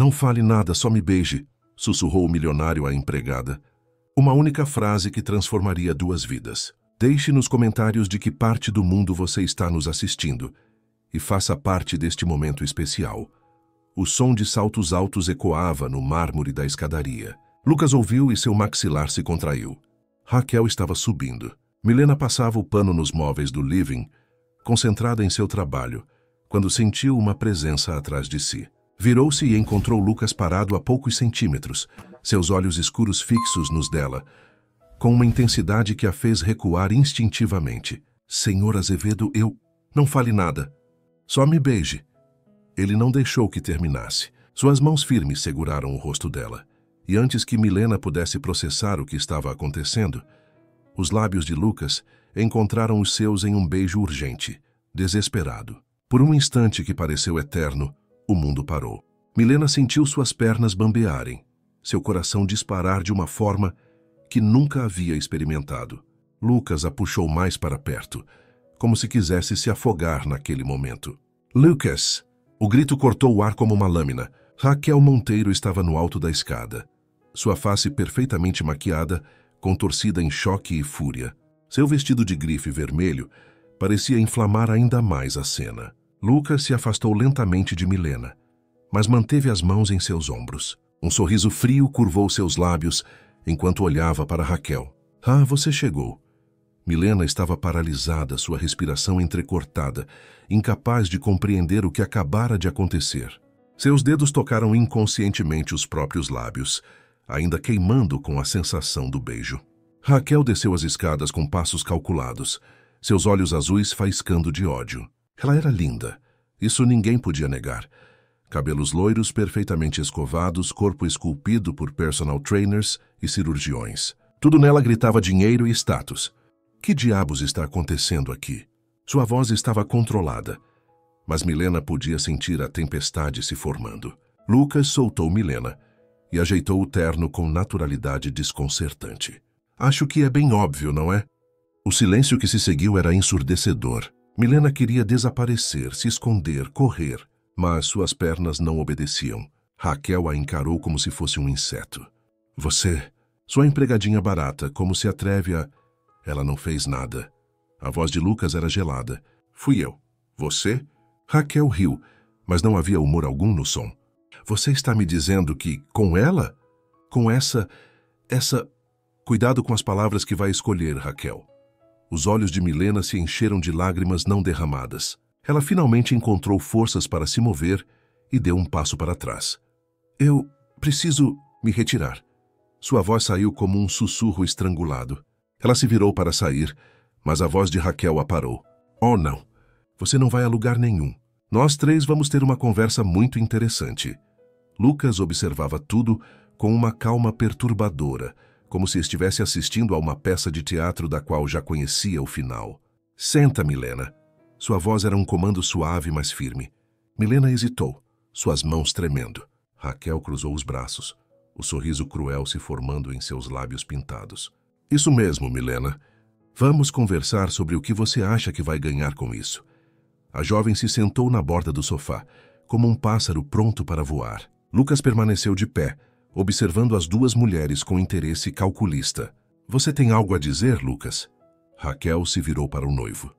Não fale nada, só me beije, sussurrou o milionário à empregada. Uma única frase que transformaria 2 vidas. Deixe nos comentários de que parte do mundo você está nos assistindo e faça parte deste momento especial. O som de saltos altos ecoava no mármore da escadaria. Lucas ouviu e seu maxilar se contraiu. Raquel estava subindo. Milena passava o pano nos móveis do living, concentrada em seu trabalho, quando sentiu uma presença atrás de si. Virou-se e encontrou Lucas parado a poucos centímetros, seus olhos escuros fixos nos dela, com uma intensidade que a fez recuar instintivamente. Senhor Azevedo, eu... Não fale nada. Só me beije. Ele não deixou que terminasse. Suas mãos firmes seguraram o rosto dela. E antes que Milena pudesse processar o que estava acontecendo, os lábios de Lucas encontraram os seus em um beijo urgente, desesperado. Por um instante que pareceu eterno, o mundo parou. Milena sentiu suas pernas bambearem, seu coração disparar de uma forma que nunca havia experimentado. Lucas a puxou mais para perto, como se quisesse se afogar naquele momento. Lucas! O grito cortou o ar como uma lâmina. Raquel Monteiro estava no alto da escada. Sua face perfeitamente maquiada, contorcida em choque e fúria. Seu vestido de grife vermelho parecia inflamar ainda mais a cena. Lucas se afastou lentamente de Milena, mas manteve as mãos em seus ombros. Um sorriso frio curvou seus lábios enquanto olhava para Raquel. Ah, você chegou. Milena estava paralisada, sua respiração entrecortada, incapaz de compreender o que acabara de acontecer. Seus dedos tocaram inconscientemente os próprios lábios, ainda queimando com a sensação do beijo. Raquel desceu as escadas com passos calculados, seus olhos azuis faiscando de ódio. Ela era linda, isso ninguém podia negar. Cabelos loiros perfeitamente escovados, corpo esculpido por personal trainers e cirurgiões. Tudo nela gritava dinheiro e status. Que diabos está acontecendo aqui? Sua voz estava controlada, mas Milena podia sentir a tempestade se formando. Lucas soltou Milena e ajeitou o terno com naturalidade desconcertante. Acho que é bem óbvio, não é? O silêncio que se seguiu era ensurdecedor. Milena queria desaparecer, se esconder, correr, mas suas pernas não obedeciam. Raquel a encarou como se fosse um inseto. Você, sua empregadinha barata, como se atreve a... Ela não fez nada. A voz de Lucas era gelada. Fui eu. Você? Raquel riu, mas não havia humor algum no som. Você está me dizendo que, com ela? Com essa... Cuidado com as palavras que vai escolher, Raquel. Os olhos de Milena se encheram de lágrimas não derramadas. Ela finalmente encontrou forças para se mover e deu um passo para trás. Eu preciso me retirar. Sua voz saiu como um sussurro estrangulado. Ela se virou para sair, mas a voz de Raquel a parou. Oh, não. Você não vai a lugar nenhum. Nós 3 vamos ter uma conversa muito interessante. Lucas observava tudo com uma calma perturbadora, como se estivesse assistindo a uma peça de teatro da qual já conhecia o final. Senta, Milena. Sua voz era um comando suave, mas firme. Milena hesitou, suas mãos tremendo. Raquel cruzou os braços, o sorriso cruel se formando em seus lábios pintados. Isso mesmo, Milena. Vamos conversar sobre o que você acha que vai ganhar com isso. A jovem se sentou na borda do sofá, como um pássaro pronto para voar. Lucas permaneceu de pé, observando as 2 mulheres com interesse calculista. Você tem algo a dizer, Lucas? Raquel se virou para o noivo.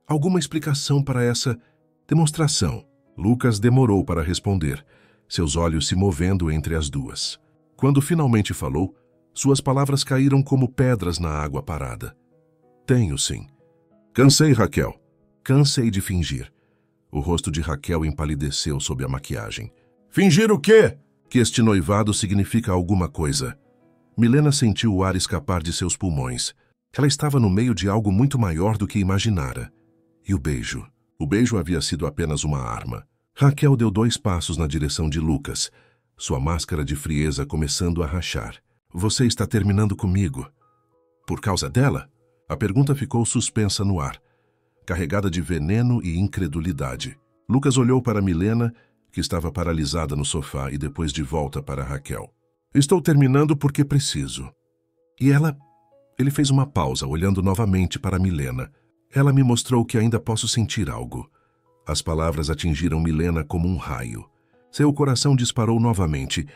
Alguma explicação para essa demonstração? Lucas demorou para responder, seus olhos se movendo entre as 2. Quando finalmente falou, suas palavras caíram como pedras na água parada. Tenho, sim. Cansei, Raquel. Cansei de fingir. O rosto de Raquel empalideceu sob a maquiagem. Fingir o quê? Que este noivado significa alguma coisa. Milena sentiu o ar escapar de seus pulmões. Ela estava no meio de algo muito maior do que imaginara. E o beijo? O beijo havia sido apenas uma arma. Raquel deu 2 passos na direção de Lucas, sua máscara de frieza começando a rachar. Você está terminando comigo. Por causa dela? A pergunta ficou suspensa no ar, carregada de veneno e incredulidade. Lucas olhou para Milena, que estava paralisada no sofá, e depois de volta para Raquel. Estou terminando porque preciso. E ela... Ele fez uma pausa, olhando novamente para Milena. Ela me mostrou que ainda posso sentir algo. As palavras atingiram Milena como um raio. Seu coração disparou novamente,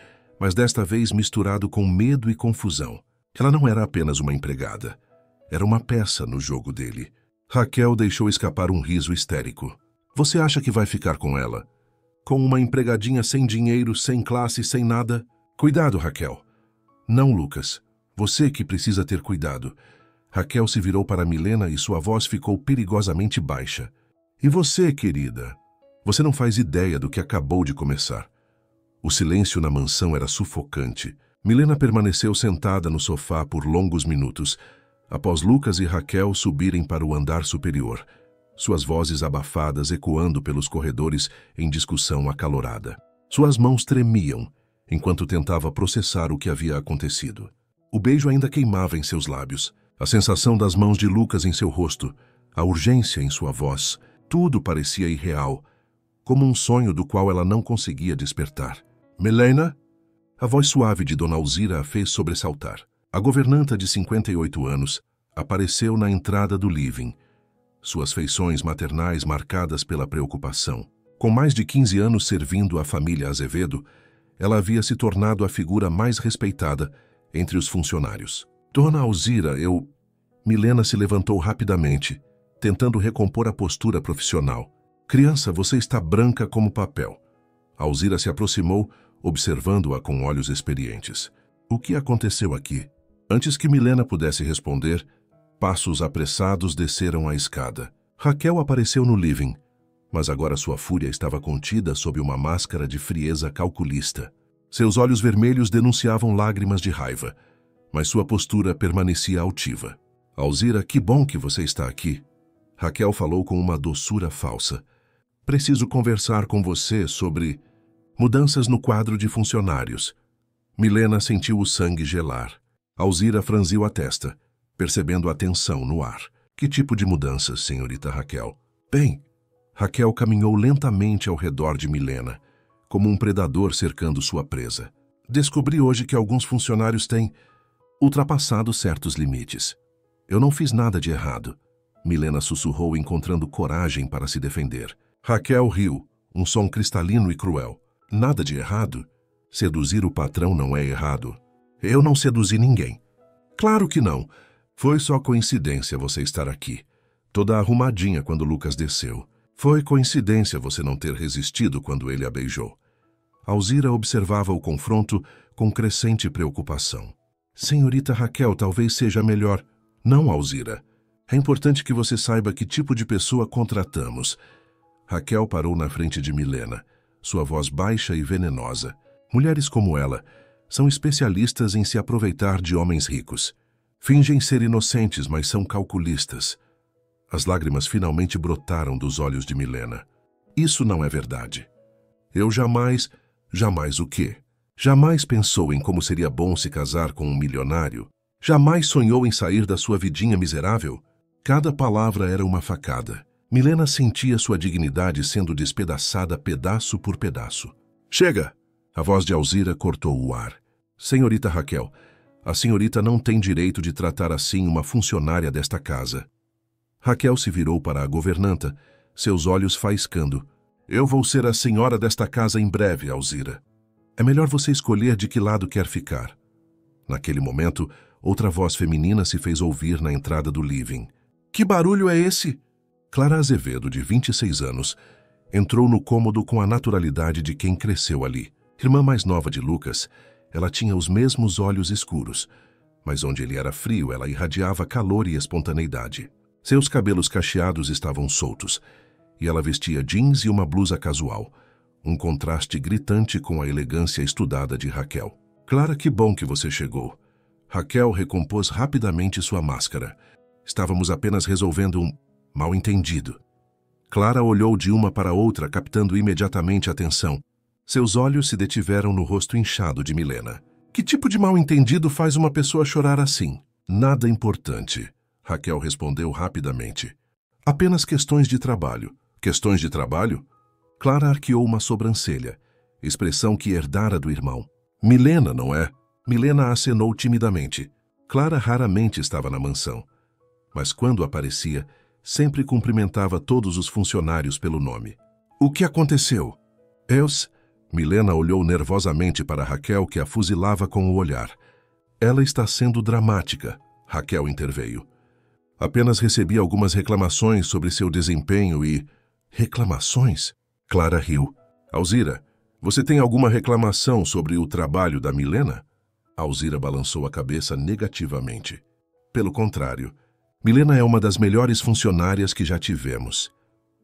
mas desta vez misturado com medo e confusão. Ela não era apenas uma empregada. Era uma peça no jogo dele. Raquel deixou escapar um riso histérico. Você acha que vai ficar com ela? Com uma empregadinha sem dinheiro, sem classe, sem nada? Cuidado, Raquel. Não, Lucas. Você que precisa ter cuidado. Raquel se virou para Milena e sua voz ficou perigosamente baixa. E você, querida? Você não faz ideia do que acabou de começar. O silêncio na mansão era sufocante. Milena permaneceu sentada no sofá por longos minutos, após Lucas e Raquel subirem para o andar superior, suas vozes abafadas ecoando pelos corredores em discussão acalorada. Suas mãos tremiam, enquanto tentava processar o que havia acontecido. O beijo ainda queimava em seus lábios, a sensação das mãos de Lucas em seu rosto, a urgência em sua voz, tudo parecia irreal, como um sonho do qual ela não conseguia despertar. Milena? A voz suave de Dona Alzira a fez sobressaltar. A governanta de 58 anos apareceu na entrada do living, suas feições maternais marcadas pela preocupação. Com mais de 15 anos servindo a família Azevedo, ela havia se tornado a figura mais respeitada entre os funcionários. Dona Alzira, Milena se levantou rapidamente, tentando recompor a postura profissional. Criança, você está branca como papel. Alzira se aproximou, observando-a com olhos experientes. O que aconteceu aqui? Antes que Milena pudesse responder, passos apressados desceram a escada. Raquel apareceu no living, mas agora sua fúria estava contida sob uma máscara de frieza calculista. Seus olhos vermelhos denunciavam lágrimas de raiva, mas sua postura permanecia altiva. Alzira, que bom que você está aqui. Raquel falou com uma doçura falsa. Preciso conversar com você sobre mudanças no quadro de funcionários. Milena sentiu o sangue gelar. Alzira franziu a testa, percebendo a tensão no ar. Que tipo de mudanças, senhorita Raquel? Bem, Raquel caminhou lentamente ao redor de Milena, como um predador cercando sua presa. Descobri hoje que alguns funcionários têm ultrapassado certos limites. Eu não fiz nada de errado. Milena sussurrou, encontrando coragem para se defender. Raquel riu, um som cristalino e cruel. Nada de errado? Seduzir o patrão não é errado. Eu não seduzi ninguém. Claro que não. Foi só coincidência você estar aqui, toda arrumadinha quando Lucas desceu. Foi coincidência você não ter resistido quando ele a beijou. Alzira observava o confronto com crescente preocupação. Senhorita Raquel, talvez seja melhor. Não, Alzira. É importante que você saiba que tipo de pessoa contratamos. Raquel parou na frente de Milena, sua voz baixa e venenosa. Mulheres como ela são especialistas em se aproveitar de homens ricos. Fingem ser inocentes, mas são calculistas. As lágrimas finalmente brotaram dos olhos de Milena. Isso não é verdade. Eu jamais o quê? Jamais pensou em como seria bom se casar com um milionário? Jamais sonhou em sair da sua vidinha miserável? Cada palavra era uma facada. Milena sentia sua dignidade sendo despedaçada pedaço por pedaço. Chega! A voz de Alzira cortou o ar. Senhorita Raquel, a senhorita não tem direito de tratar assim uma funcionária desta casa. Raquel se virou para a governanta, seus olhos faiscando. Eu vou ser a senhora desta casa em breve, Alzira. É melhor você escolher de que lado quer ficar. Naquele momento, outra voz feminina se fez ouvir na entrada do living. Que barulho é esse? Clara Azevedo, de 26 anos, entrou no cômodo com a naturalidade de quem cresceu ali. Irmã mais nova de Lucas, ela tinha os mesmos olhos escuros, mas onde ele era frio, ela irradiava calor e espontaneidade. Seus cabelos cacheados estavam soltos, e ela vestia jeans e uma blusa casual, um contraste gritante com a elegância estudada de Raquel. Clara, que bom que você chegou. Raquel recompôs rapidamente sua máscara. Estávamos apenas resolvendo um mal-entendido. Clara olhou de uma para outra, captando imediatamente a atenção. Seus olhos se detiveram no rosto inchado de Milena. Que tipo de mal-entendido faz uma pessoa chorar assim? Nada importante, Raquel respondeu rapidamente. Apenas questões de trabalho. Questões de trabalho? Clara arqueou uma sobrancelha, expressão que herdara do irmão. Milena, não é? Milena acenou timidamente. Clara raramente estava na mansão, mas quando aparecia, sempre cumprimentava todos os funcionários pelo nome. O que aconteceu? Milena olhou nervosamente para Raquel, que a fuzilava com o olhar. Ela está sendo dramática, Raquel interveio. Apenas recebi algumas reclamações sobre seu desempenho e... Reclamações? Clara riu. Alzira, você tem alguma reclamação sobre o trabalho da Milena? Alzira balançou a cabeça negativamente. Pelo contrário, Milena é uma das melhores funcionárias que já tivemos.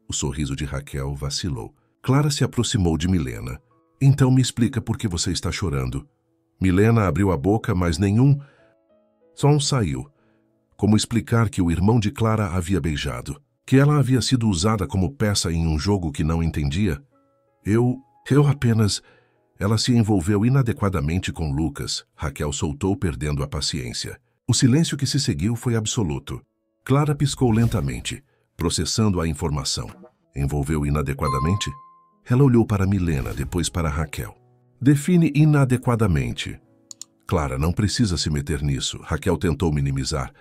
O sorriso de Raquel vacilou. Clara se aproximou de Milena. Então me explica por que você está chorando. Milena abriu a boca, mas nenhum som saiu. Como explicar que o irmão de Clara havia beijado? Que ela havia sido usada como peça em um jogo que não entendia? Eu apenas... Ela se envolveu inadequadamente com Lucas. Raquel soltou, perdendo a paciência. O silêncio que se seguiu foi absoluto. Clara piscou lentamente, processando a informação. Envolveu inadequadamente? Ela olhou para Milena, depois para Raquel. Define inadequadamente. Clara, não precisa se meter nisso. Raquel tentou minimizar.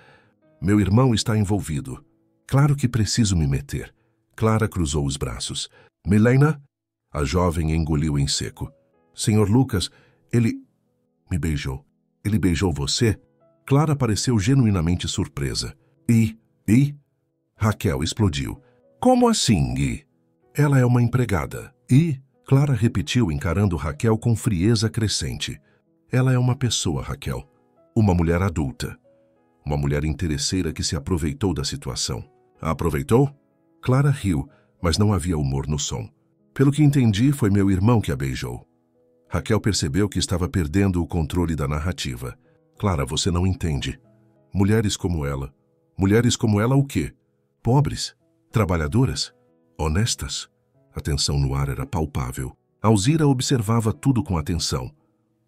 Meu irmão está envolvido. Claro que preciso me meter. Clara cruzou os braços. Milena? A jovem engoliu em seco. Senhor Lucas, ele... Me beijou. Ele beijou você? Clara pareceu genuinamente surpresa. E? Raquel explodiu. Como assim, Gui? Ela é uma empregada. E? Clara repetiu, encarando Raquel com frieza crescente. Ela é uma pessoa, Raquel. Uma mulher adulta. Uma mulher interesseira que se aproveitou da situação. A aproveitou? Clara riu, mas não havia humor no som. Pelo que entendi, foi meu irmão que a beijou. Raquel percebeu que estava perdendo o controle da narrativa. Clara, você não entende. Mulheres como ela. Mulheres como ela o quê? Pobres? Trabalhadoras? Honestas? A tensão no ar era palpável. Alzira observava tudo com atenção,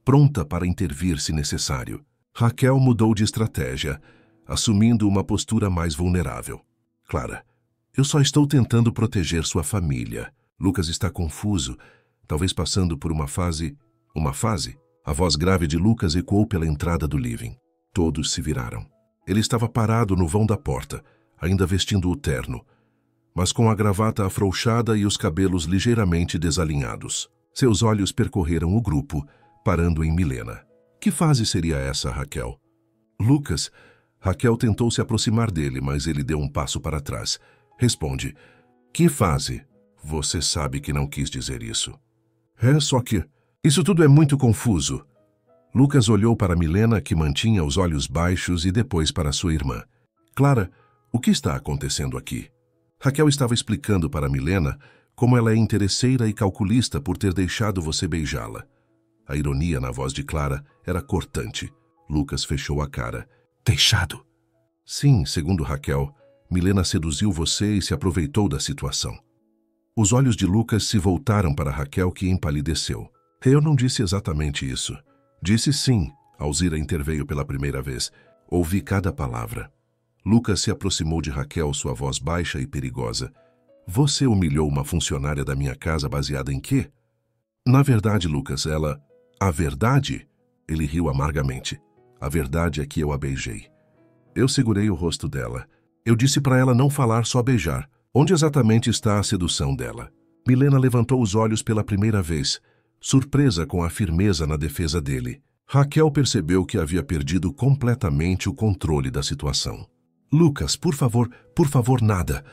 pronta para intervir se necessário. Raquel mudou de estratégia, assumindo uma postura mais vulnerável. Clara, eu só estou tentando proteger sua família. Lucas está confuso, talvez passando por uma fase... Uma fase? A voz grave de Lucas ecoou pela entrada do living. Todos se viraram. Ele estava parado no vão da porta, ainda vestindo o terno, mas com a gravata afrouxada e os cabelos ligeiramente desalinhados. Seus olhos percorreram o grupo, parando em Milena. Que fase seria essa, Raquel? Lucas. Raquel tentou se aproximar dele, mas ele deu um passo para trás. Responde. Que fase? Você sabe que não quis dizer isso. É só que... Isso tudo é muito confuso. Lucas olhou para Milena, que mantinha os olhos baixos, e depois para sua irmã. Clara, o que está acontecendo aqui? Raquel estava explicando para Milena como ela é interesseira e calculista por ter deixado você beijá-la. A ironia na voz de Clara era cortante. Lucas fechou a cara. Deixado? Sim, segundo Raquel, Milena seduziu você e se aproveitou da situação. Os olhos de Lucas se voltaram para Raquel, que empalideceu. Eu não disse exatamente isso. Disse sim, Alzira interveio pela primeira vez. Ouvi cada palavra. Lucas se aproximou de Raquel, sua voz baixa e perigosa. Você humilhou uma funcionária da minha casa baseada em quê? Na verdade, Lucas, ela... A verdade? Ele riu amargamente. A verdade é que eu a beijei. Eu segurei o rosto dela. Eu disse para ela não falar, só beijar. Onde exatamente está a sedução dela? Milena levantou os olhos pela primeira vez, surpresa com a firmeza na defesa dele. Raquel percebeu que havia perdido completamente o controle da situação. Lucas, por favor, nada.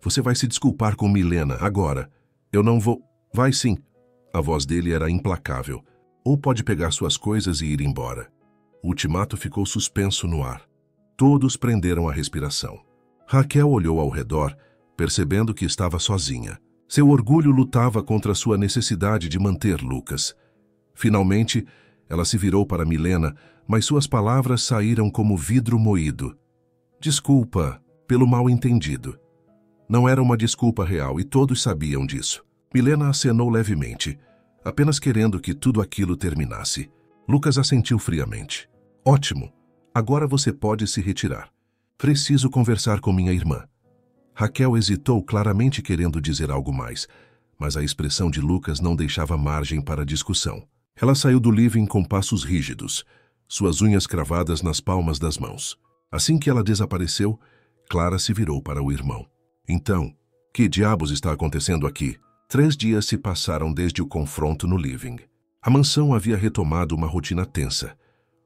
Você vai se desculpar com Milena agora. Eu não vou... Vai sim. A voz dele era implacável. Ou pode pegar suas coisas e ir embora. O ultimato ficou suspenso no ar. Todos prenderam a respiração. Raquel olhou ao redor, percebendo que estava sozinha. Seu orgulho lutava contra sua necessidade de manter Lucas. Finalmente, ela se virou para Milena, mas suas palavras saíram como vidro moído. Desculpa pelo mal-entendido. Não era uma desculpa real e todos sabiam disso. Milena acenou levemente, apenas querendo que tudo aquilo terminasse. Lucas assentiu friamente. Ótimo. Agora você pode se retirar. Preciso conversar com minha irmã. Raquel hesitou, claramente querendo dizer algo mais, mas a expressão de Lucas não deixava margem para discussão. Ela saiu do living com passos rígidos, suas unhas cravadas nas palmas das mãos. Assim que ela desapareceu, Clara se virou para o irmão. Então, que diabos está acontecendo aqui? 3 dias se passaram desde o confronto no living. A mansão havia retomado uma rotina tensa,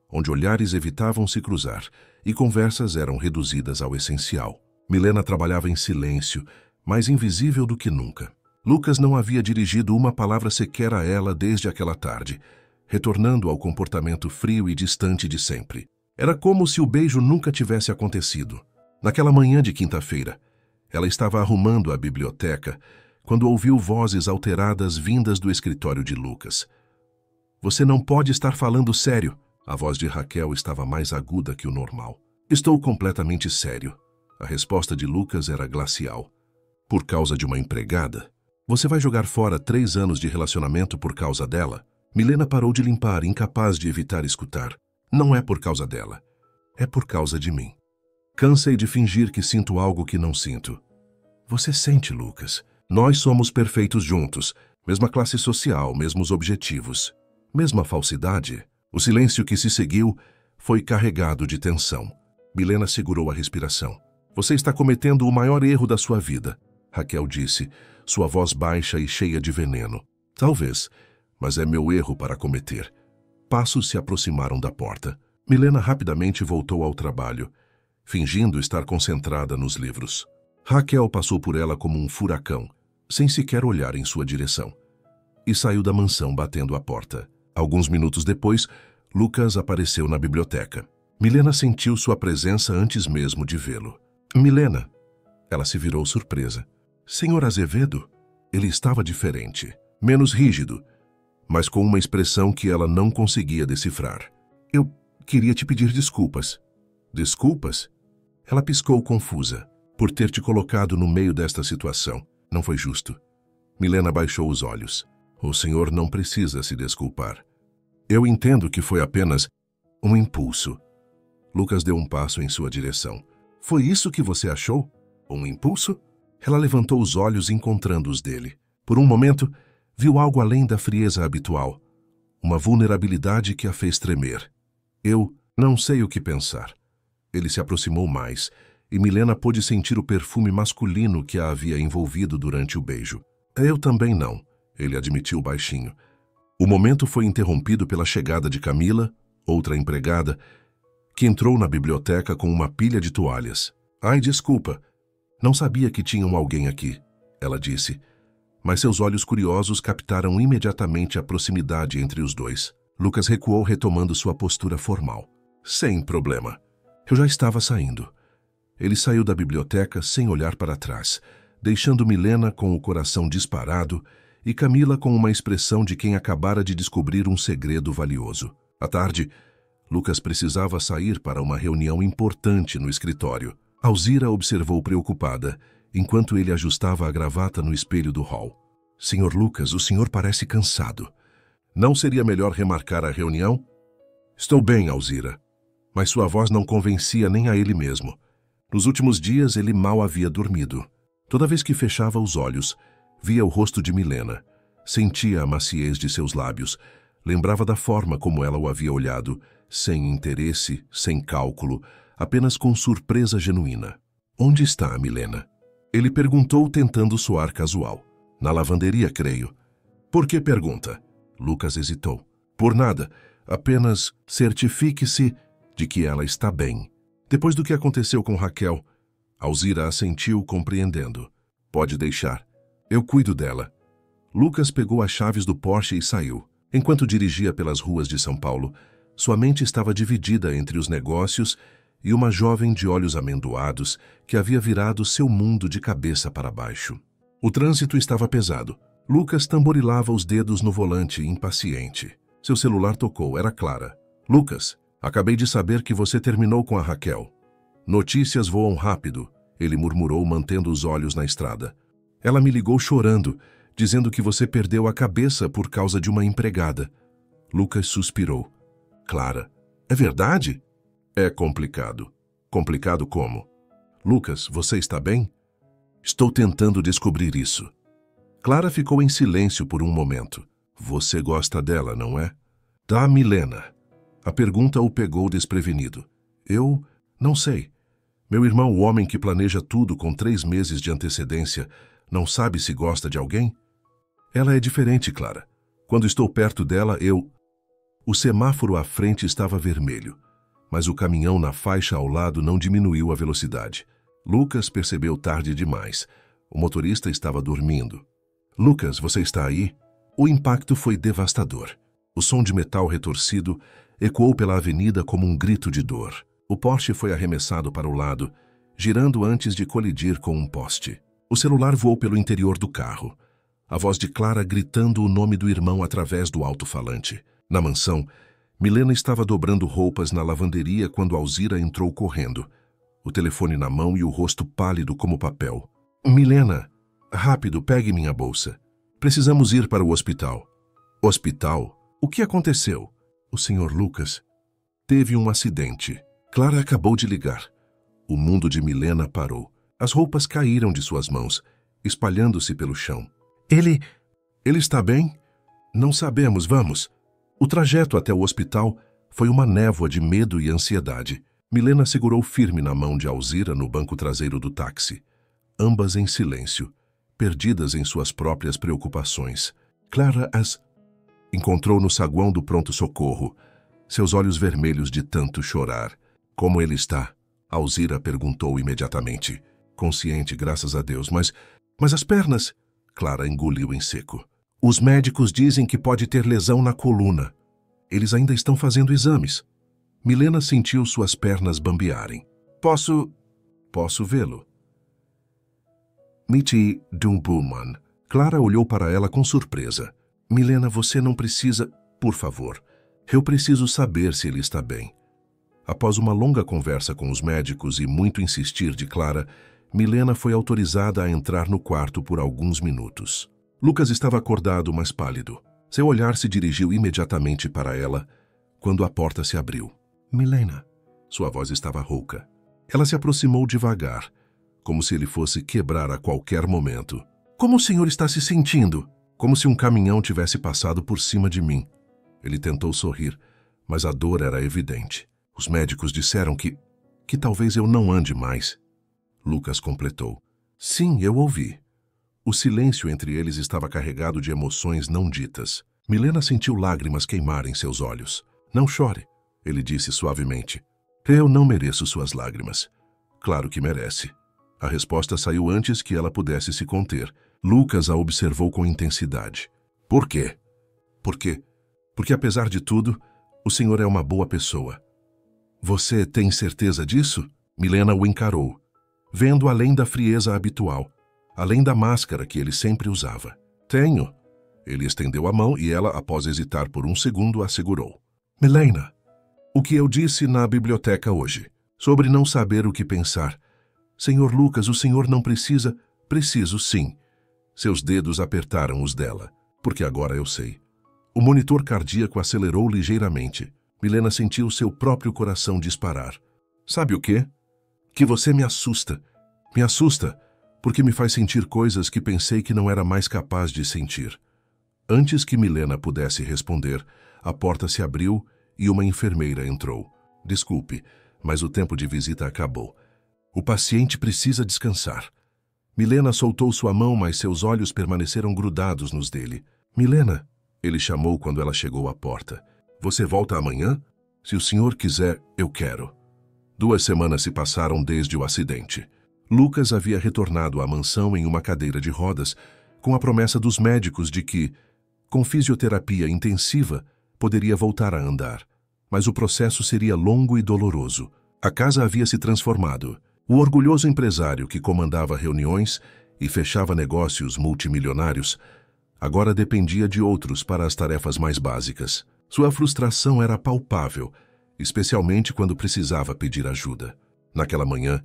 onde olhares evitavam se cruzar e conversas eram reduzidas ao essencial. Milena trabalhava em silêncio, mais invisível do que nunca. Lucas não havia dirigido uma palavra sequer a ela desde aquela tarde, retornando ao comportamento frio e distante de sempre. Era como se o beijo nunca tivesse acontecido. Naquela manhã de quinta-feira, ela estava arrumando a biblioteca quando ouviu vozes alteradas vindas do escritório de Lucas. "Você não pode estar falando sério." A voz de Raquel estava mais aguda que o normal. "Estou completamente sério." A resposta de Lucas era glacial. "Por causa de uma empregada? Você vai jogar fora 3 anos de relacionamento por causa dela?" Milena parou de limpar, incapaz de evitar escutar. "Não é por causa dela. É por causa de mim. Cansei de fingir que sinto algo que não sinto." "Você sente, Lucas. Nós somos perfeitos juntos. Mesma classe social, mesmos objetivos. Mesma falsidade." O silêncio que se seguiu foi carregado de tensão. Milena segurou a respiração. "Você está cometendo o maior erro da sua vida," Raquel disse, sua voz baixa e cheia de veneno. "Talvez, mas é meu erro para cometer." Passos se aproximaram da porta. Milena rapidamente voltou ao trabalho, fingindo estar concentrada nos livros. Raquel passou por ela como um furacão, sem sequer olhar em sua direção, e saiu da mansão batendo a porta. Alguns minutos depois, Lucas apareceu na biblioteca. Milena sentiu sua presença antes mesmo de vê-lo. "Milena." Ela se virou surpresa. "Senhor Azevedo?" Ele estava diferente, menos rígido, mas com uma expressão que ela não conseguia decifrar. "Eu queria te pedir desculpas." "Desculpas?" Ela piscou confusa. "Por ter te colocado no meio desta situação. Não foi justo." Milena baixou os olhos. "O senhor não precisa se desculpar. Eu entendo que foi apenas um impulso." Lucas deu um passo em sua direção. "Foi isso que você achou? Um impulso?" Ela levantou os olhos encontrando os dele. Por um momento, viu algo além da frieza habitual. Uma vulnerabilidade que a fez tremer. "Eu não sei o que pensar." Ele se aproximou mais, e Milena pôde sentir o perfume masculino que a havia envolvido durante o beijo. "Eu também não," ele admitiu baixinho. O momento foi interrompido pela chegada de Camila, outra empregada, que entrou na biblioteca com uma pilha de toalhas. "Ai, desculpa. Não sabia que tinham alguém aqui," ela disse, mas seus olhos curiosos captaram imediatamente a proximidade entre os dois. Lucas recuou, retomando sua postura formal. "Sem problema. Eu já estava saindo." Ele saiu da biblioteca sem olhar para trás, deixando Milena com o coração disparado e Camila com uma expressão de quem acabara de descobrir um segredo valioso. À tarde, Lucas precisava sair para uma reunião importante no escritório. Alzira observou preocupada, enquanto ele ajustava a gravata no espelho do hall. "Senhor Lucas, o senhor parece cansado. Não seria melhor remarcar a reunião?" "Estou bem, Alzira." Mas sua voz não convencia nem a ele mesmo. Nos últimos dias, ele mal havia dormido. Toda vez que fechava os olhos, via o rosto de Milena, sentia a maciez de seus lábios, lembrava da forma como ela o havia olhado, sem interesse, sem cálculo, apenas com surpresa genuína. "Onde está a Milena?" Ele perguntou, tentando soar casual. "Na lavanderia, creio." "Por que pergunta?" Lucas hesitou. "Por nada. Apenas certifique-se de que ela está bem." Depois do que aconteceu com Raquel, Alzira assentiu, compreendendo. "Pode deixar. Eu cuido dela." Lucas pegou as chaves do Porsche e saiu. Enquanto dirigia pelas ruas de São Paulo, sua mente estava dividida entre os negócios e uma jovem de olhos amendoados que havia virado seu mundo de cabeça para baixo. O trânsito estava pesado. Lucas tamborilava os dedos no volante, impaciente. Seu celular tocou, era Clara. "Lucas, acabei de saber que você terminou com a Raquel." "Notícias voam rápido," ele murmurou, mantendo os olhos na estrada. "Ela me ligou chorando, dizendo que você perdeu a cabeça por causa de uma empregada." Lucas suspirou. "Clara, é verdade?" "É complicado." "Complicado como?" "Lucas, você está bem?" "Estou tentando descobrir isso." Clara ficou em silêncio por um momento. "Você gosta dela, não é?" "Da Milena." A pergunta o pegou desprevenido. "Eu não sei. Meu irmão, o homem que planeja tudo com 3 meses de antecedência, não sabe se gosta de alguém?" Ela é diferente, Clara. Quando estou perto dela, eu... O semáforo à frente estava vermelho, mas o caminhão na faixa ao lado não diminuiu a velocidade. Lucas percebeu tarde demais. O motorista estava dormindo. Lucas, você está aí? O impacto foi devastador. O som de metal retorcido ecoou pela avenida como um grito de dor. O Porsche foi arremessado para o lado, girando antes de colidir com um poste. O celular voou pelo interior do carro. A voz de Clara gritando o nome do irmão através do alto-falante. Na mansão, Milena estava dobrando roupas na lavanderia quando Alzira entrou correndo, o telefone na mão e o rosto pálido como papel. Milena, rápido, pegue minha bolsa. Precisamos ir para o hospital. Hospital? O que aconteceu? O Sr. Lucas teve um acidente. Clara acabou de ligar. O mundo de Milena parou. As roupas caíram de suas mãos, espalhando-se pelo chão. Ele está bem? Não sabemos, vamos. O trajeto até o hospital foi uma névoa de medo e ansiedade. Milena segurou firme na mão de Alzira no banco traseiro do táxi, ambas em silêncio, perdidas em suas próprias preocupações. Clara as encontrou no saguão do pronto-socorro, seus olhos vermelhos de tanto chorar. Como ele está? Alzira perguntou imediatamente. Consciente, graças a Deus, mas as pernas? Clara engoliu em seco. Os médicos dizem que pode ter lesão na coluna. Eles ainda estão fazendo exames. Milena sentiu suas pernas bambearem. Posso vê-lo? Mitty Dumbuman. Clara olhou para ela com surpresa. Milena, você não precisa... Por favor. Eu preciso saber se ele está bem. Após uma longa conversa com os médicos e muito insistir de Clara, Milena foi autorizada a entrar no quarto por alguns minutos. Lucas estava acordado, mas pálido. Seu olhar se dirigiu imediatamente para ela quando a porta se abriu. Milena. Sua voz estava rouca. Ela se aproximou devagar, como se ele fosse quebrar a qualquer momento. Como o senhor está se sentindo? Como se um caminhão tivesse passado por cima de mim. Ele tentou sorrir, mas a dor era evidente. Os médicos disseram que talvez eu não ande mais. Lucas completou. Sim, eu ouvi. O silêncio entre eles estava carregado de emoções não ditas. Milena sentiu lágrimas queimarem seus olhos. Não chore, ele disse suavemente. Eu não mereço suas lágrimas. Claro que merece. A resposta saiu antes que ela pudesse se conter. Lucas a observou com intensidade. Por quê? Porque apesar de tudo, o senhor é uma boa pessoa. Você tem certeza disso? Milena o encarou, vendo além da frieza habitual, além da máscara que ele sempre usava. Tenho. Ele estendeu a mão e ela, após hesitar por um segundo, assegurou. Milena, o que eu disse na biblioteca hoje, sobre não saber o que pensar. Senhor Lucas, o senhor não precisa... Preciso, sim. Seus dedos apertaram os dela, porque agora eu sei. O monitor cardíaco acelerou ligeiramente. Milena sentiu seu próprio coração disparar. Sabe o quê? Que você me assusta. Me assusta, porque me faz sentir coisas que pensei que não era mais capaz de sentir. Antes que Milena pudesse responder, a porta se abriu e uma enfermeira entrou. Desculpe, mas o tempo de visita acabou. O paciente precisa descansar. Milena soltou sua mão, mas seus olhos permaneceram grudados nos dele. Milena, ele chamou quando ela chegou à porta. Você volta amanhã? Se o senhor quiser, eu quero. 2 semanas se passaram desde o acidente. Lucas havia retornado à mansão em uma cadeira de rodas, com a promessa dos médicos de que, com fisioterapia intensiva, poderia voltar a andar. Mas o processo seria longo e doloroso. A casa havia se transformado. O orgulhoso empresário que comandava reuniões e fechava negócios multimilionários agora dependia de outros para as tarefas mais básicas. Sua frustração era palpável, especialmente quando precisava pedir ajuda. Naquela manhã,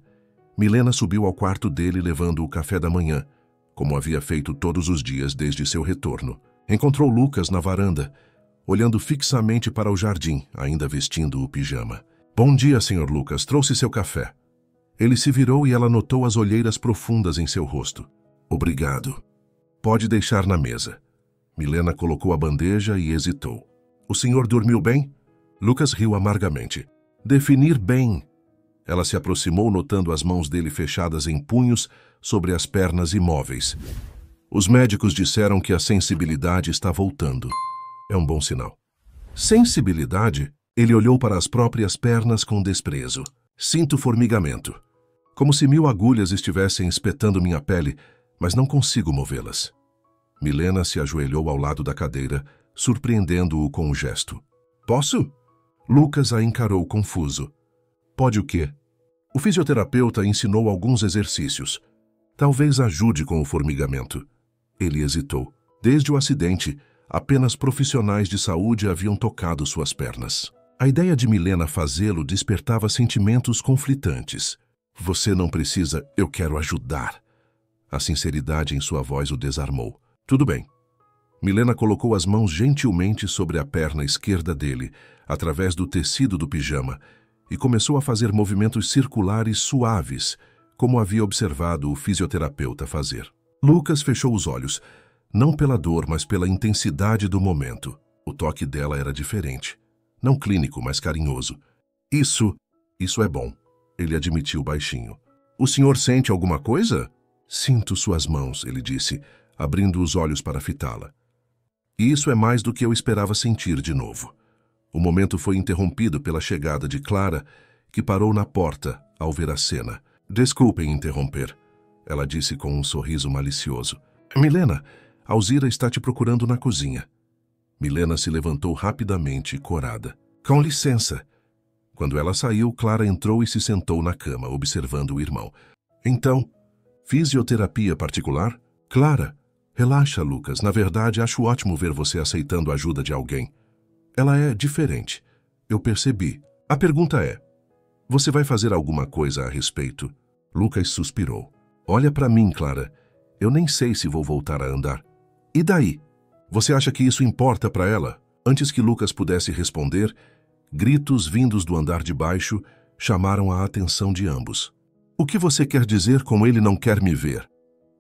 Milena subiu ao quarto dele levando o café da manhã, como havia feito todos os dias desde seu retorno. Encontrou Lucas na varanda, olhando fixamente para o jardim, ainda vestindo o pijama. Bom dia, Sr. Lucas, trouxe seu café. Ele se virou e ela notou as olheiras profundas em seu rosto. Obrigado. Pode deixar na mesa. Milena colocou a bandeja e hesitou. O senhor dormiu bem? Lucas riu amargamente. Definir bem. Ela se aproximou, notando as mãos dele fechadas em punhos sobre as pernas imóveis. Os médicos disseram que a sensibilidade está voltando. É um bom sinal. Sensibilidade? Ele olhou para as próprias pernas com desprezo. Sinto formigamento. Como se 1000 agulhas estivessem espetando minha pele, mas não consigo movê-las. Milena se ajoelhou ao lado da cadeira, surpreendendo-o com um gesto. Posso? Lucas a encarou confuso. Pode o quê? O fisioterapeuta ensinou alguns exercícios. Talvez ajude com o formigamento. Ele hesitou. Desde o acidente, apenas profissionais de saúde haviam tocado suas pernas. A ideia de Milena fazê-lo despertava sentimentos conflitantes. Você não precisa, eu quero ajudar. A sinceridade em sua voz o desarmou. Tudo bem. Milena colocou as mãos gentilmente sobre a perna esquerda dele, através do tecido do pijama, e começou a fazer movimentos circulares suaves, como havia observado o fisioterapeuta fazer. Lucas fechou os olhos, não pela dor, mas pela intensidade do momento. O toque dela era diferente. Não clínico, mas carinhoso. Isso é bom, ele admitiu baixinho. O senhor sente alguma coisa? Sinto suas mãos, ele disse, abrindo os olhos para fitá-la. E isso é mais do que eu esperava sentir de novo. O momento foi interrompido pela chegada de Clara, que parou na porta ao ver a cena. Desculpem interromper, ela disse com um sorriso malicioso. Milena, Alzira está te procurando na cozinha. Milena se levantou rapidamente, corada. Com licença. Quando ela saiu, Clara entrou e se sentou na cama, observando o irmão. Então, fisioterapia particular? Clara, relaxa, Lucas. Na verdade, acho ótimo ver você aceitando a ajuda de alguém. Ela é diferente. Eu percebi. A pergunta é, você vai fazer alguma coisa a respeito? Lucas suspirou. Olha para mim, Clara. Eu nem sei se vou voltar a andar. E daí? Você acha que isso importa para ela? Antes que Lucas pudesse responder, gritos vindos do andar de baixo chamaram a atenção de ambos. O que você quer dizer com ele não quer me ver?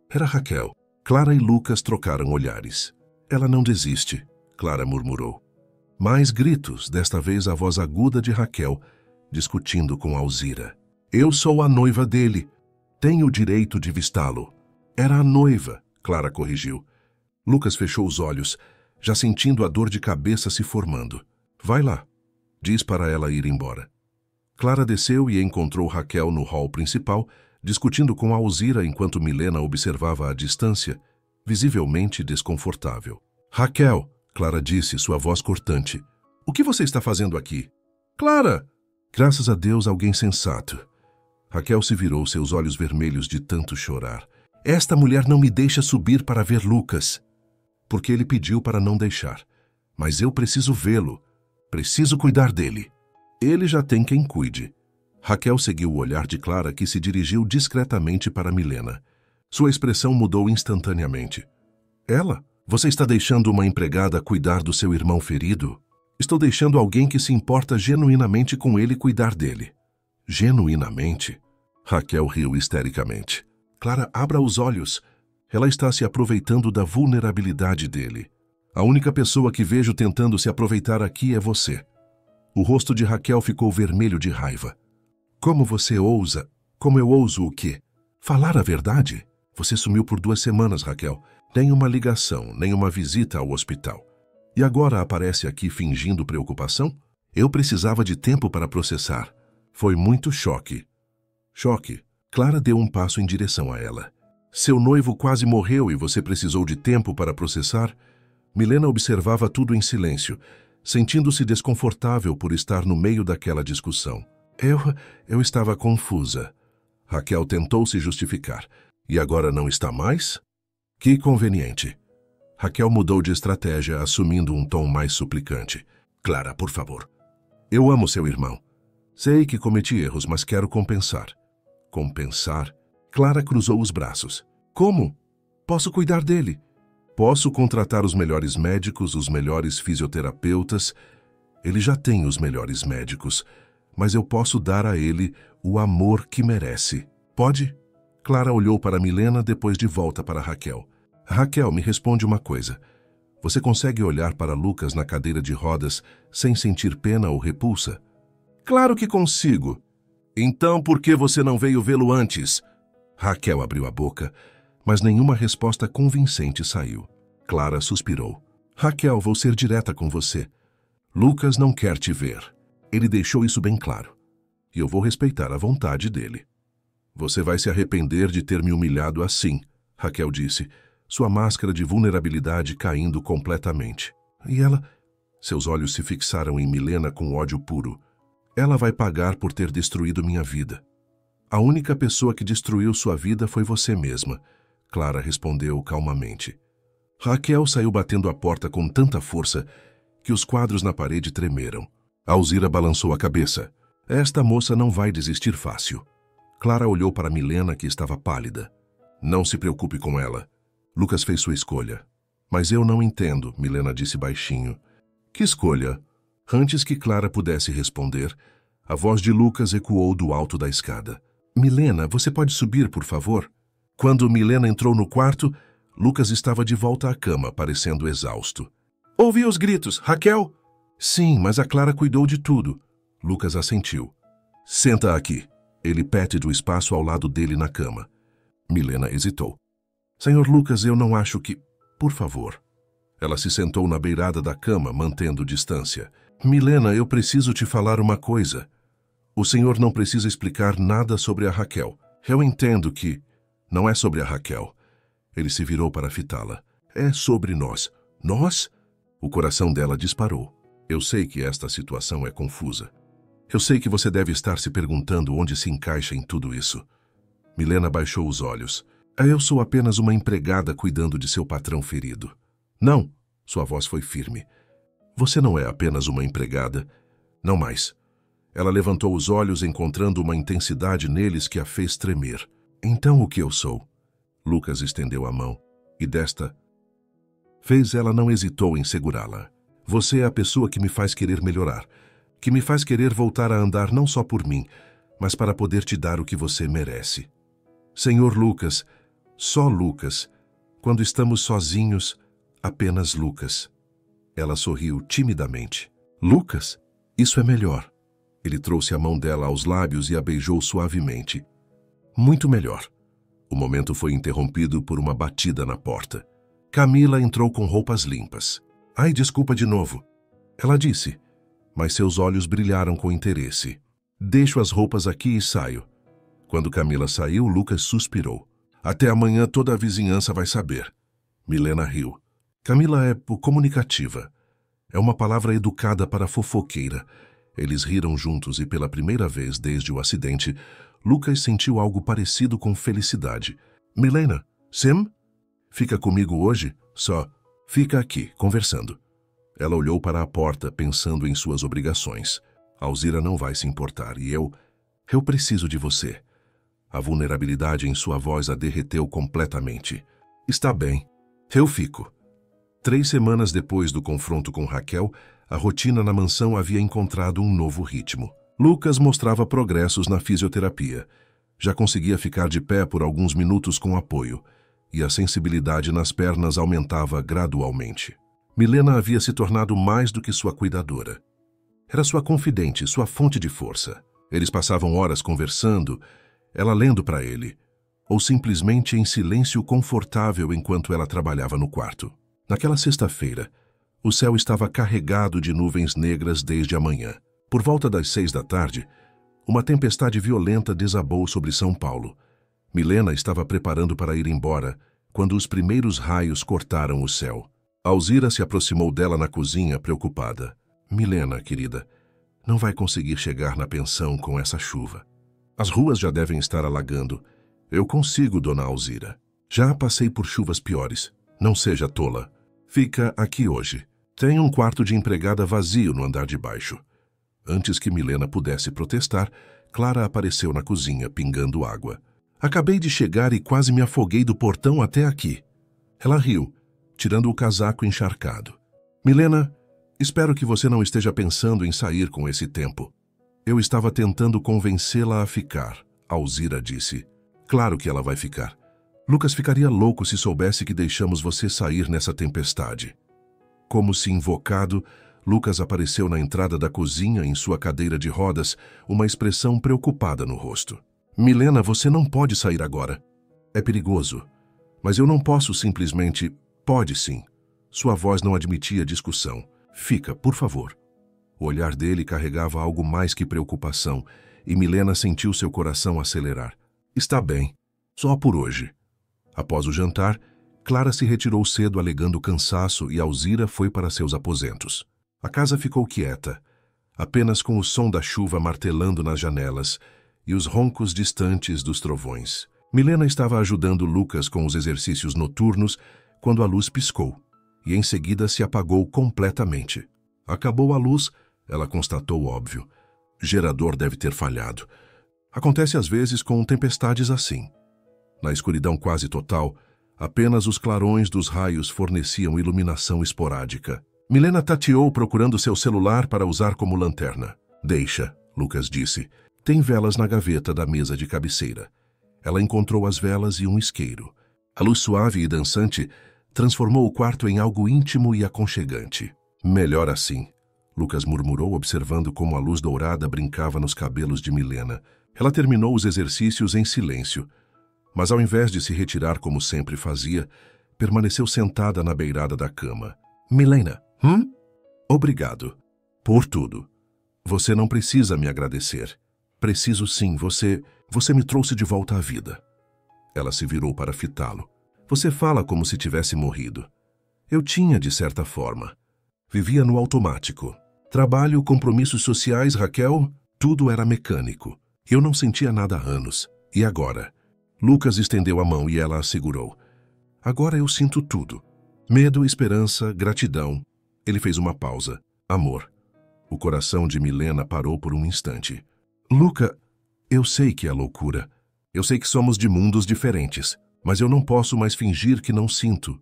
Era Raquel. Clara e Lucas trocaram olhares. Ela não desiste, Clara murmurou. Mais gritos, desta vez a voz aguda de Raquel, discutindo com Alzira. Eu sou a noiva dele. Tenho o direito de vistá-lo. Era a noiva, Clara corrigiu. Lucas fechou os olhos, já sentindo a dor de cabeça se formando. Vai lá, diz para ela ir embora. Clara desceu e encontrou Raquel no hall principal, discutindo com Alzira enquanto Milena observava à distância, visivelmente desconfortável. Raquel, Clara disse, sua voz cortante. O que você está fazendo aqui? Clara! Graças a Deus, alguém sensato. Raquel se virou, seus olhos vermelhos de tanto chorar. Esta mulher não me deixa subir para ver Lucas. Porque ele pediu para não deixar. Mas eu preciso vê-lo. Preciso cuidar dele. Ele já tem quem cuide. Raquel seguiu o olhar de Clara, que se dirigiu discretamente para Milena. Sua expressão mudou instantaneamente. Ela? Você está deixando uma empregada cuidar do seu irmão ferido? Estou deixando alguém que se importa genuinamente com ele cuidar dele. Genuinamente? Raquel riu histericamente. Clara, abra os olhos. Ela está se aproveitando da vulnerabilidade dele. A única pessoa que vejo tentando se aproveitar aqui é você. O rosto de Raquel ficou vermelho de raiva. Como você ousa? Como eu ouso o quê? Falar a verdade? Você sumiu por 2 semanas, Raquel. Nem uma ligação, nem uma visita ao hospital. E agora aparece aqui fingindo preocupação? Eu precisava de tempo para processar. Foi muito choque. Choque. Clara deu um passo em direção a ela. Seu noivo quase morreu e você precisou de tempo para processar? Milena observava tudo em silêncio, sentindo-se desconfortável por estar no meio daquela discussão. Eu estava confusa. Raquel tentou se justificar. E agora não está mais? Que conveniente. Raquel mudou de estratégia, assumindo um tom mais suplicante. Clara, por favor. Eu amo seu irmão. Sei que cometi erros, mas quero compensar. Compensar? Clara cruzou os braços. Como? Posso cuidar dele. Posso contratar os melhores médicos, os melhores fisioterapeutas. Ele já tem os melhores médicos, mas eu posso dar a ele o amor que merece. Pode? Clara olhou para Milena, depois de volta para Raquel. Raquel, me responde uma coisa. Você consegue olhar para Lucas na cadeira de rodas sem sentir pena ou repulsa? Claro que consigo. Então por que você não veio vê-lo antes? Raquel abriu a boca, mas nenhuma resposta convincente saiu. Clara suspirou. Raquel, vou ser direta com você. Lucas não quer te ver. Ele deixou isso bem claro. E eu vou respeitar a vontade dele. Você vai se arrepender de ter me humilhado assim, Raquel disse, sua máscara de vulnerabilidade caindo completamente. E ela... Seus olhos se fixaram em Milena com ódio puro. Ela vai pagar por ter destruído minha vida. A única pessoa que destruiu sua vida foi você mesma, Clara respondeu calmamente. Raquel saiu batendo a porta com tanta força que os quadros na parede tremeram. Alzira balançou a cabeça. Esta moça não vai desistir fácil. Clara olhou para Milena, que estava pálida. Não se preocupe com ela. Lucas fez sua escolha. Mas eu não entendo, Milena disse baixinho. Que escolha? Antes que Clara pudesse responder, a voz de Lucas ecoou do alto da escada. Milena, você pode subir, por favor? Quando Milena entrou no quarto, Lucas estava de volta à cama, parecendo exausto. Ouvi os gritos. Raquel? Sim, mas a Clara cuidou de tudo. Lucas assentiu. Senta aqui. Ele pede do espaço ao lado dele na cama. Milena hesitou. Senhor Lucas, eu não acho que... Por favor. Ela se sentou na beirada da cama, mantendo distância. Milena, eu preciso te falar uma coisa. O senhor não precisa explicar nada sobre a Raquel. Eu entendo que... Não é sobre a Raquel. Ele se virou para fitá-la. É sobre nós. Nós? O coração dela disparou. Eu sei que esta situação é confusa. Eu sei que você deve estar se perguntando onde se encaixa em tudo isso. Milena baixou os olhos. Eu sou apenas uma empregada cuidando de seu patrão ferido. Não, sua voz foi firme. Você não é apenas uma empregada. Não mais. Ela levantou os olhos, encontrando uma intensidade neles que a fez tremer. Então o que eu sou? Lucas estendeu a mão, e desta vez ela não hesitou em segurá-la. Você é a pessoa que me faz querer melhorar, que me faz querer voltar a andar não só por mim, mas para poder te dar o que você merece. Senhor Lucas, só Lucas, quando estamos sozinhos, apenas Lucas. Ela sorriu timidamente. Lucas? Isso é melhor. Ele trouxe a mão dela aos lábios e a beijou suavemente. Muito melhor. O momento foi interrompido por uma batida na porta. Camila entrou com roupas limpas. Ai, desculpa de novo. Ela disse, mas seus olhos brilharam com interesse. Deixo as roupas aqui e saio. Quando Camila saiu, Lucas suspirou. Até amanhã toda a vizinhança vai saber. Milena riu. Camila é comunicativa. É uma palavra educada para fofoqueira. Eles riram juntos e pela primeira vez desde o acidente, Lucas sentiu algo parecido com felicidade. Milena, Sim? Fica comigo hoje? Só fica aqui, conversando. Ela olhou para a porta, pensando em suas obrigações. Alzira não vai se importar e eu preciso de você. A vulnerabilidade em sua voz a derreteu completamente. Está bem, eu fico. 3 semanas depois do confronto com Raquel, a rotina na mansão havia encontrado um novo ritmo. Lucas mostrava progressos na fisioterapia. Já conseguia ficar de pé por alguns minutos com apoio, e a sensibilidade nas pernas aumentava gradualmente. Milena havia se tornado mais do que sua cuidadora. Era sua confidente, sua fonte de força. Eles passavam horas conversando, ela lendo para ele, ou simplesmente em silêncio confortável enquanto ela trabalhava no quarto. Naquela sexta-feira, o céu estava carregado de nuvens negras desde a manhã. Por volta das 6 da tarde, uma tempestade violenta desabou sobre São Paulo. Milena estava preparando para ir embora, quando os primeiros raios cortaram o céu. Alzira se aproximou dela na cozinha, preocupada. Milena, querida, não vai conseguir chegar na pensão com essa chuva. As ruas já devem estar alagando. Eu consigo, dona Alzira. Já passei por chuvas piores. Não seja tola. Fica aqui hoje. Tem um quarto de empregada vazio no andar de baixo. Antes que Milena pudesse protestar, Clara apareceu na cozinha, pingando água. Acabei de chegar e quase me afoguei do portão até aqui. Ela riu, tirando o casaco encharcado. Milena, espero que você não esteja pensando em sair com esse tempo. Eu estava tentando convencê-la a ficar, Alzira disse. Claro que ela vai ficar. Lucas ficaria louco se soubesse que deixamos você sair nessa tempestade. Como se invocado, Lucas apareceu na entrada da cozinha em sua cadeira de rodas, uma expressão preocupada no rosto. Milena, você não pode sair agora. É perigoso. Mas eu não posso simplesmente... Pode sim. Sua voz não admitia discussão. Fica, por favor. O olhar dele carregava algo mais que preocupação, e Milena sentiu seu coração acelerar. Está bem. Só por hoje. Após o jantar, Clara se retirou cedo alegando cansaço e Alzira foi para seus aposentos. A casa ficou quieta, apenas com o som da chuva martelando nas janelas e os roncos distantes dos trovões. Milena estava ajudando Lucas com os exercícios noturnos quando a luz piscou, e em seguida se apagou completamente. Acabou a luz, ela constatou o óbvio. Gerador deve ter falhado. Acontece às vezes com tempestades assim. Na escuridão quase total, apenas os clarões dos raios forneciam iluminação esporádica. Milena tateou procurando seu celular para usar como lanterna. Deixa, Lucas disse. Tem velas na gaveta da mesa de cabeceira. Ela encontrou as velas e um isqueiro. A luz suave e dançante transformou o quarto em algo íntimo e aconchegante. Melhor assim, Lucas murmurou, observando como a luz dourada brincava nos cabelos de Milena. Ela terminou os exercícios em silêncio, mas ao invés de se retirar como sempre fazia, permaneceu sentada na beirada da cama. Milena, Obrigado. Por tudo. Você não precisa me agradecer. Preciso sim, você me trouxe de volta à vida. Ela se virou para fitá-lo. Você fala como se tivesse morrido. Eu tinha, de certa forma. Vivia no automático. Trabalho, compromissos sociais, Raquel, tudo era mecânico. Eu não sentia nada há anos. E agora? Lucas estendeu a mão e ela a segurou. Agora eu sinto tudo. Medo, esperança, gratidão. Ele fez uma pausa. Amor. O coração de Milena parou por um instante. Luca, eu sei que é loucura. Eu sei que somos de mundos diferentes, mas eu não posso mais fingir que não sinto.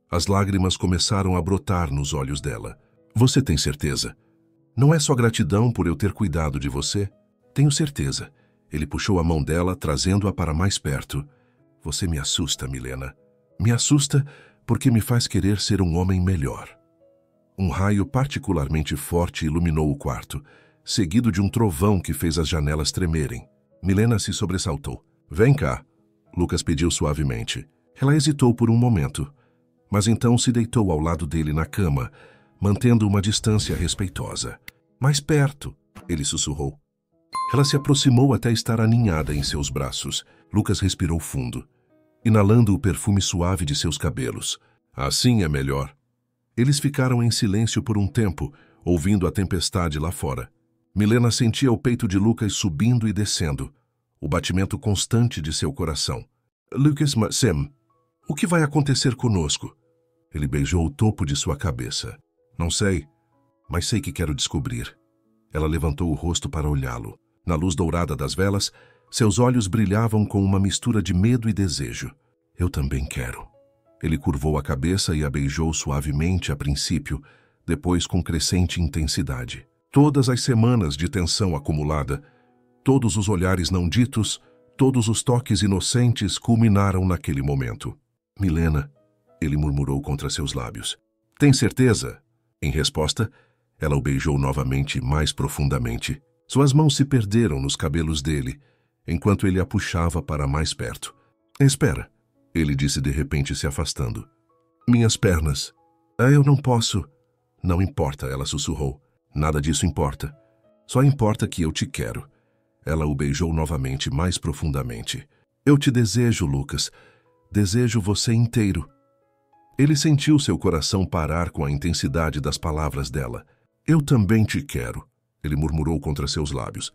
As lágrimas começaram a brotar nos olhos dela. Você tem certeza? Não é só gratidão por eu ter cuidado de você? Tenho certeza. Ele puxou a mão dela, trazendo-a para mais perto. Você me assusta, Milena. Me assusta porque me faz querer ser um homem melhor. Um raio particularmente forte iluminou o quarto, seguido de um trovão que fez as janelas tremerem. Milena se sobressaltou. Vem cá, Lucas pediu suavemente. Ela hesitou por um momento, mas então se deitou ao lado dele na cama, mantendo uma distância respeitosa. Mais perto, ele sussurrou. Ela se aproximou até estar aninhada em seus braços. Lucas respirou fundo, inalando o perfume suave de seus cabelos. Assim é melhor. Eles ficaram em silêncio por um tempo, ouvindo a tempestade lá fora. Milena sentia o peito de Lucas subindo e descendo, o batimento constante de seu coração. Lucas, Sam, o que vai acontecer conosco? Ele beijou o topo de sua cabeça. Não sei, mas sei que quero descobrir. Ela levantou o rosto para olhá-lo. Na luz dourada das velas, seus olhos brilhavam com uma mistura de medo e desejo. Eu também quero. Ele curvou a cabeça e a beijou suavemente a princípio, depois com crescente intensidade. Todas as semanas de tensão acumulada, todos os olhares não ditos, todos os toques inocentes culminaram naquele momento. Milena, ele murmurou contra seus lábios. Tem certeza? Em resposta, ela o beijou novamente mais profundamente. Suas mãos se perderam nos cabelos dele, enquanto ele a puxava para mais perto. Espera, ele disse de repente se afastando. Minhas pernas. Eu não posso. Não importa, ela sussurrou. Nada disso importa. Só importa que eu te quero. Ela o beijou novamente, mais profundamente. Eu te desejo, Lucas. Desejo você inteiro. Ele sentiu seu coração parar com a intensidade das palavras dela. Eu também te quero, ele murmurou contra seus lábios.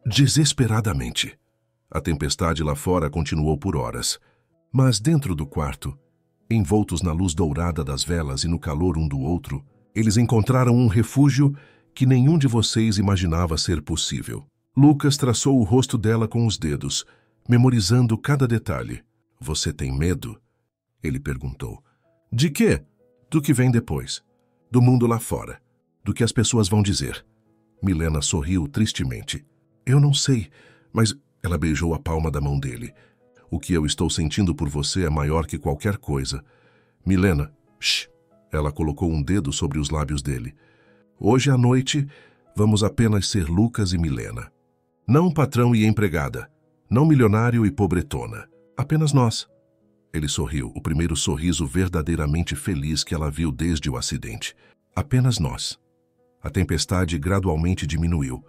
Desesperadamente. A tempestade lá fora continuou por horas. Mas dentro do quarto, envoltos na luz dourada das velas e no calor um do outro, eles encontraram um refúgio que nenhum de vocês imaginava ser possível. Lucas traçou o rosto dela com os dedos, memorizando cada detalhe. Você tem medo? Ele perguntou. De quê? Do que vem depois. Do mundo lá fora. Do que as pessoas vão dizer. Milena sorriu tristemente. Eu não sei, mas... Ela beijou a palma da mão dele. O que eu estou sentindo por você é maior que qualquer coisa. Milena, shh. Ela colocou um dedo sobre os lábios dele. Hoje à noite, vamos apenas ser Lucas e Milena. Não patrão e empregada. Não milionário e pobretona. Apenas nós. Ele sorriu, o primeiro sorriso verdadeiramente feliz que ela viu desde o acidente. Apenas nós. A tempestade gradualmente diminuiu,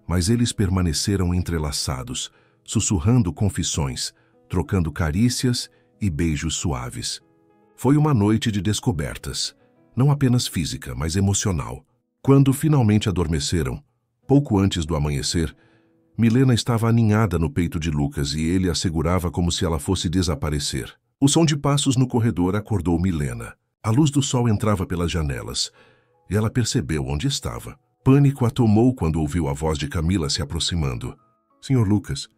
mas eles permaneceram entrelaçados, sussurrando confissões, trocando carícias e beijos suaves. Foi uma noite de descobertas, não apenas física, mas emocional. Quando finalmente adormeceram, pouco antes do amanhecer, Milena estava aninhada no peito de Lucas e ele a segurava como se ela fosse desaparecer. O som de passos no corredor acordou Milena. A luz do sol entrava pelas janelas e ela percebeu onde estava. Pânico a tomou quando ouviu a voz de Camila se aproximando. Senhor Lucas,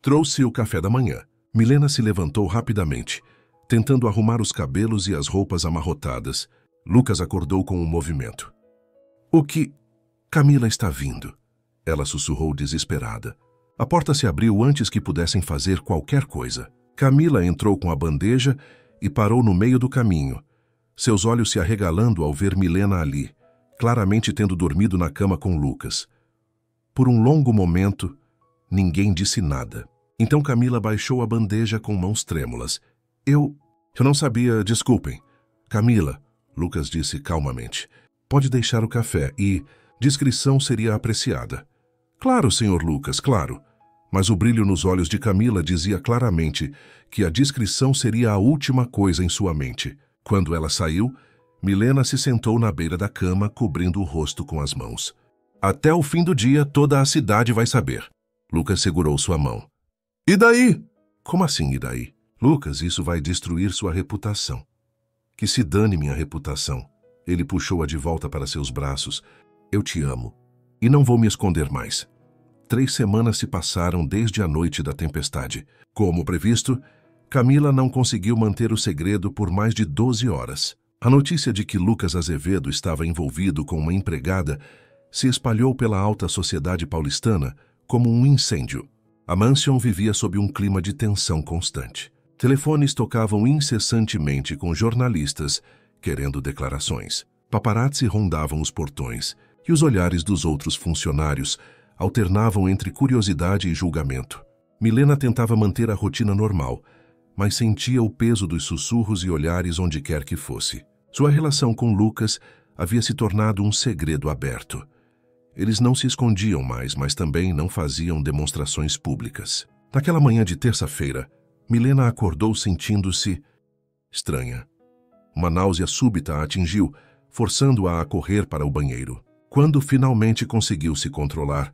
trouxe o café da manhã. Milena se levantou rapidamente, tentando arrumar os cabelos e as roupas amarrotadas. Lucas acordou com um movimento. O que? Camila está vindo. Ela sussurrou desesperada. A porta se abriu antes que pudessem fazer qualquer coisa. Camila entrou com a bandeja e parou no meio do caminho, seus olhos se arregalando ao ver Milena ali, claramente tendo dormido na cama com Lucas. Por um longo momento, ninguém disse nada. Então Camila baixou a bandeja com mãos trêmulas. Eu não sabia, desculpem. Camila, Lucas disse calmamente, pode deixar o café e discrição seria apreciada. Claro, senhor Lucas, claro. Mas o brilho nos olhos de Camila dizia claramente que a discrição seria a última coisa em sua mente. Quando ela saiu, Milena se sentou na beira da cama, cobrindo o rosto com as mãos. Até o fim do dia, toda a cidade vai saber. Lucas segurou sua mão. E daí? Como assim, e daí? Lucas, isso vai destruir sua reputação. Que se dane minha reputação. Ele puxou-a de volta para seus braços. Eu te amo. E não vou me esconder mais. 3 semanas se passaram desde a noite da tempestade. Como previsto, Camila não conseguiu manter o segredo por mais de 12 horas. A notícia de que Lucas Azevedo estava envolvido com uma empregada se espalhou pela alta sociedade paulistana como um incêndio. A mansão vivia sob um clima de tensão constante. Telefones tocavam incessantemente com jornalistas querendo declarações. Paparazzi rondavam os portões e os olhares dos outros funcionários alternavam entre curiosidade e julgamento. Milena tentava manter a rotina normal, mas sentia o peso dos sussurros e olhares onde quer que fosse. Sua relação com Lucas havia se tornado um segredo aberto. Eles não se escondiam mais, mas também não faziam demonstrações públicas. Naquela manhã de terça-feira, Milena acordou sentindo-se estranha. Uma náusea súbita a atingiu, forçando-a a correr para o banheiro. Quando finalmente conseguiu se controlar,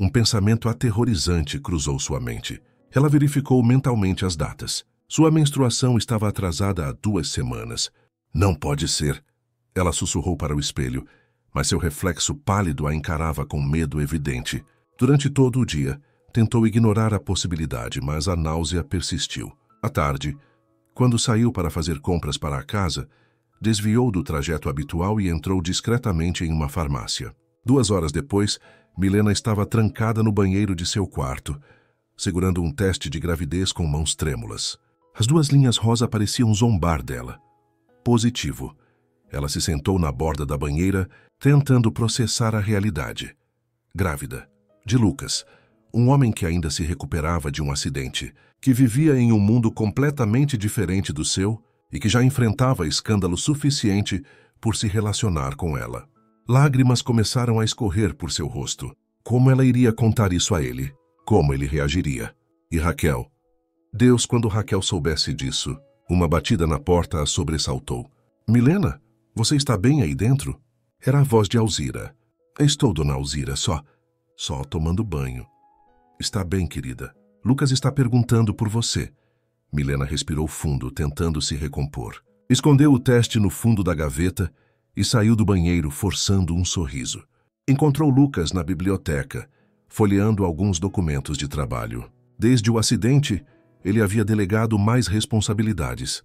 um pensamento aterrorizante cruzou sua mente. Ela verificou mentalmente as datas. Sua menstruação estava atrasada há 2 semanas. Não pode ser. Ela sussurrou para o espelho, mas seu reflexo pálido a encarava com medo evidente. Durante todo o dia, tentou ignorar a possibilidade, mas a náusea persistiu. À tarde, quando saiu para fazer compras para a casa, desviou do trajeto habitual e entrou discretamente em uma farmácia. 2 horas depois, Milena estava trancada no banheiro de seu quarto, segurando um teste de gravidez com mãos trêmulas. As 2 linhas rosa pareciam zombar dela. Positivo. Ela se sentou na borda da banheira, tentando processar a realidade. Grávida. De Lucas, um homem que ainda se recuperava de um acidente, que vivia em um mundo completamente diferente do seu e que já enfrentava escândalo suficiente por se relacionar com ela. Lágrimas começaram a escorrer por seu rosto. Como ela iria contar isso a ele? Como ele reagiria? E Raquel? Deus, quando Raquel soubesse disso, uma batida na porta a sobressaltou. Milena, você está bem aí dentro? Era a voz de Alzira. Estou, dona Alzira, só tomando banho. Está bem, querida. Lucas está perguntando por você. Milena respirou fundo, tentando se recompor. Escondeu o teste no fundo da gaveta e saiu do banheiro, forçando um sorriso. Encontrou Lucas na biblioteca, folheando alguns documentos de trabalho. Desde o acidente, ele havia delegado mais responsabilidades,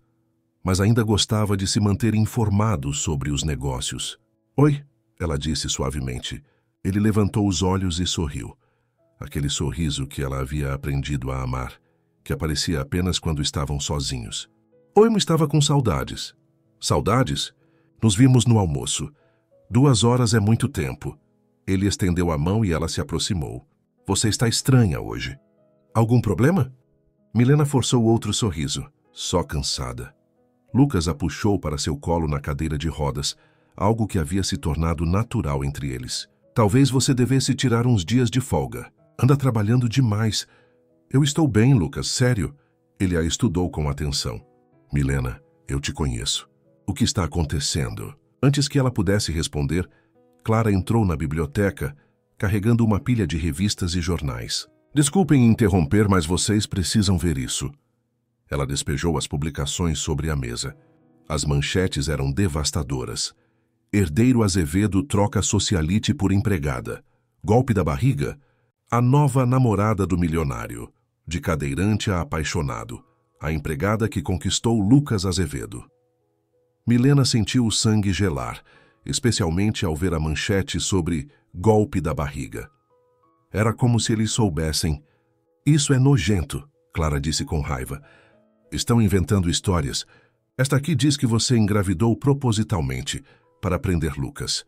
mas ainda gostava de se manter informado sobre os negócios. Oi, ela disse suavemente. Ele levantou os olhos e sorriu. Aquele sorriso que ela havia aprendido a amar, que aparecia apenas quando estavam sozinhos. Oi, eu estava com saudades. Saudades? Nos vimos no almoço. 2 horas é muito tempo. Ele estendeu a mão e ela se aproximou. Você está estranha hoje. Algum problema? Milena forçou outro sorriso. só cansada. Lucas a puxou para seu colo na cadeira de rodas, algo que havia se tornado natural entre eles. Talvez você devesse tirar uns dias de folga. Anda trabalhando demais. Eu estou bem, Lucas, sério. Ele a estudou com atenção. Milena, eu te conheço. O que está acontecendo? Antes que ela pudesse responder, Clara entrou na biblioteca, carregando uma pilha de revistas e jornais. Desculpem interromper, mas vocês precisam ver isso. Ela despejou as publicações sobre a mesa. As manchetes eram devastadoras. Herdeiro Azevedo troca socialite por empregada. Golpe da barriga? A nova namorada do milionário. De cadeirante a apaixonado. A empregada que conquistou Lucas Azevedo. Milena sentiu o sangue gelar, especialmente ao ver a manchete sobre golpe da barriga. Era como se eles soubessem. Isso é nojento, Clara disse com raiva. Estão inventando histórias. Esta aqui diz que você engravidou propositalmente para prender Lucas.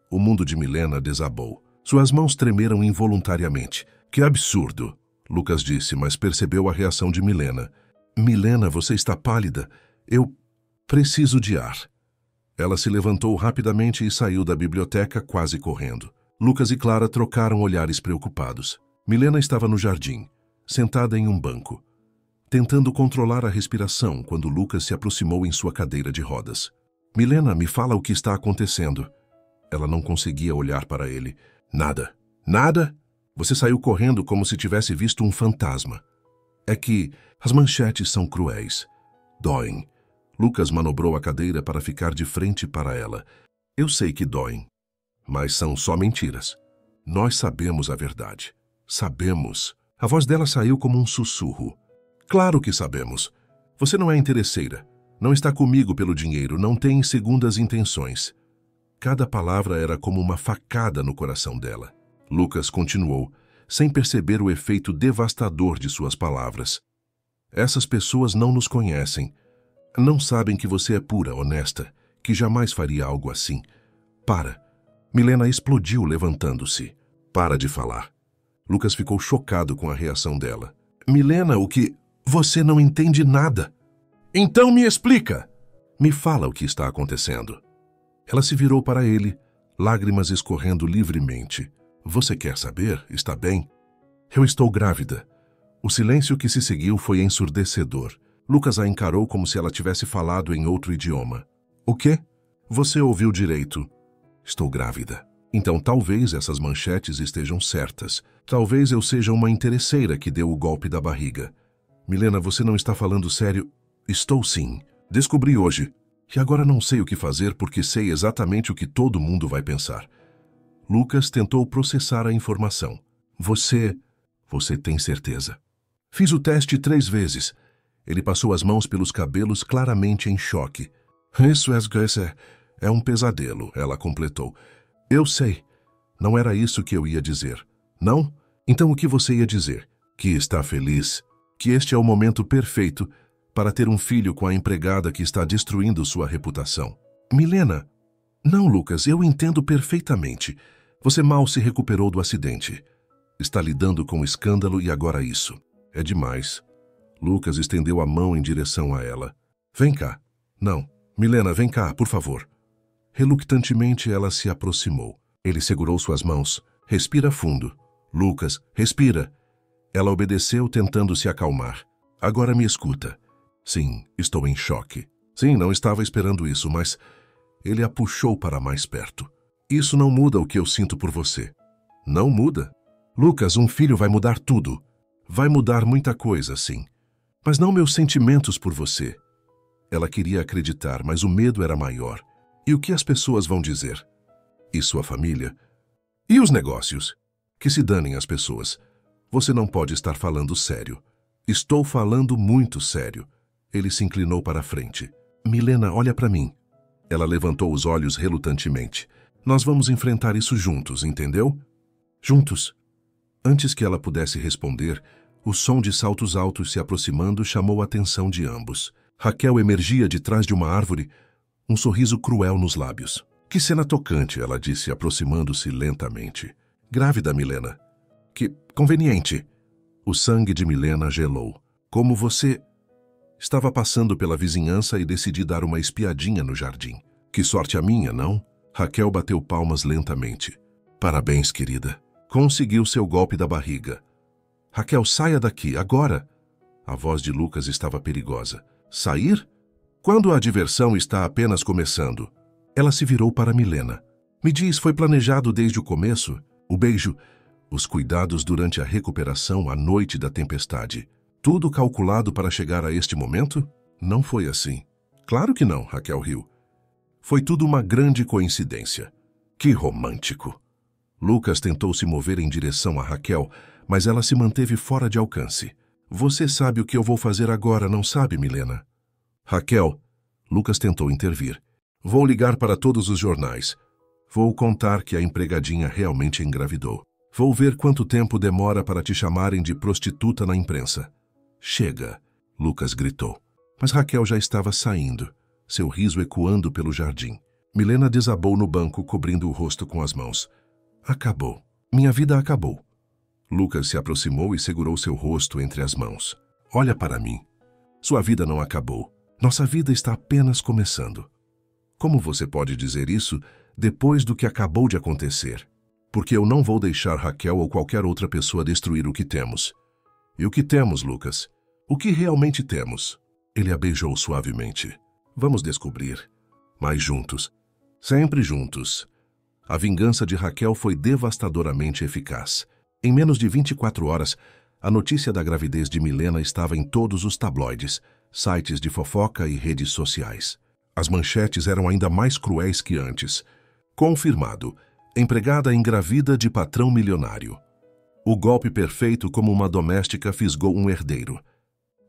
O mundo de Milena desabou. Suas mãos tremeram involuntariamente. Que absurdo, Lucas disse, mas percebeu a reação de Milena. Milena, você está pálida. Eu preciso de ar. Ela se levantou rapidamente e saiu da biblioteca quase correndo. Lucas e Clara trocaram olhares preocupados. Milena estava no jardim, sentada em um banco, tentando controlar a respiração quando Lucas se aproximou em sua cadeira de rodas. Milena, me fala o que está acontecendo. Ela não conseguia olhar para ele. Nada. Nada? Você saiu correndo como se tivesse visto um fantasma. É que as manchetes são cruéis. Doem. Lucas manobrou a cadeira para ficar de frente para ela. Eu sei que doem, mas são só mentiras. Nós sabemos a verdade. Sabemos. A voz dela saiu como um sussurro. Claro que sabemos. Você não é interesseira. Não está comigo pelo dinheiro. Não tem segundas intenções. Cada palavra era como uma facada no coração dela. Lucas continuou, sem perceber o efeito devastador de suas palavras. Essas pessoas não nos conhecem. Não sabem que você é pura, honesta, que jamais faria algo assim. Para. Milena explodiu levantando-se. Para de falar. Lucas ficou chocado com a reação dela. Milena, o que... Você não entende nada. Então me explica. Me fala o que está acontecendo. Ela se virou para ele, lágrimas escorrendo livremente. Você quer saber? Está bem? Eu estou grávida. O silêncio que se seguiu foi ensurdecedor. Lucas a encarou como se ela tivesse falado em outro idioma. O quê? Você ouviu direito. Estou grávida. Então talvez essas manchetes estejam certas. Talvez eu seja uma interesseira que deu o golpe da barriga. Milena, você não está falando sério? Estou sim. Descobri hoje. E agora não sei o que fazer porque sei exatamente o que todo mundo vai pensar. Lucas tentou processar a informação. Você tem certeza? Fiz o teste 3 vezes. Ele passou as mãos pelos cabelos claramente em choque. Isso é um pesadelo, ela completou. Eu sei. Não era isso que eu ia dizer. Não? Então o que você ia dizer? Que está feliz. Que este é o momento perfeito para ter um filho com a empregada que está destruindo sua reputação. Milena. Não, Lucas, eu entendo perfeitamente. Você mal se recuperou do acidente. Está lidando com o escândalo e agora isso. É demais. Lucas estendeu a mão em direção a ela. Vem cá. Não. Milena, vem cá, por favor. Relutantemente, ela se aproximou. Ele segurou suas mãos. Respira fundo. Lucas, respira. Ela obedeceu, tentando se acalmar. Agora me escuta. Sim, estou em choque. Sim, não estava esperando isso, mas ele a puxou para mais perto. Isso não muda o que eu sinto por você. Não muda? Lucas, um filho vai mudar tudo. Vai mudar muita coisa, sim. Mas não meus sentimentos por você. Ela queria acreditar, mas o medo era maior. E o que as pessoas vão dizer? E sua família? E os negócios? Que se danem as pessoas. Você não pode estar falando sério. Estou falando muito sério. Ele se inclinou para a frente. Milena, olha para mim. Ela levantou os olhos relutantemente. Nós vamos enfrentar isso juntos, entendeu? Juntos. Antes que ela pudesse responder, o som de saltos altos se aproximando chamou a atenção de ambos. Raquel emergia de trás de uma árvore, um sorriso cruel nos lábios. Que cena tocante, ela disse, aproximando-se lentamente. Grávida, Milena. Que conveniente. O sangue de Milena gelou. Como você... Estava passando pela vizinhança e decidi dar uma espiadinha no jardim. Que sorte a minha, não? Raquel bateu palmas lentamente. Parabéns, querida. Conseguiu seu golpe da barriga. Raquel, saia daqui, agora! A voz de Lucas estava perigosa. Sair? Quando a diversão está apenas começando. Ela se virou para Milena. Me diz, foi planejado desde o começo? O beijo, os cuidados durante a recuperação à noite da tempestade. Tudo calculado para chegar a este momento? Não foi assim. Claro que não, Raquel riu. Foi tudo uma grande coincidência. Que romântico. Lucas tentou se mover em direção a Raquel, mas ela se manteve fora de alcance. Você sabe o que eu vou fazer agora, não sabe, Milena? Raquel, Lucas tentou intervir. Vou ligar para todos os jornais. Vou contar que a empregadinha realmente engravidou. Vou ver quanto tempo demora para te chamarem de prostituta na imprensa. Chega, Lucas gritou. Mas Raquel já estava saindo, seu riso ecoando pelo jardim. Milena desabou no banco, cobrindo o rosto com as mãos. Acabou. Minha vida acabou. Lucas se aproximou e segurou seu rosto entre as mãos. Olha para mim. Sua vida não acabou. Nossa vida está apenas começando. Como você pode dizer isso depois do que acabou de acontecer? Porque eu não vou deixar Raquel ou qualquer outra pessoa destruir o que temos. E o que temos, Lucas? O que realmente temos? Ele a beijou suavemente. Vamos descobrir. Mas juntos. Sempre juntos. A vingança de Raquel foi devastadoramente eficaz. Em menos de 24 horas, a notícia da gravidez de Milena estava em todos os tabloides, sites de fofoca e redes sociais. As manchetes eram ainda mais cruéis que antes. Confirmado. Empregada engravida de patrão milionário. O golpe perfeito como uma doméstica fisgou um herdeiro.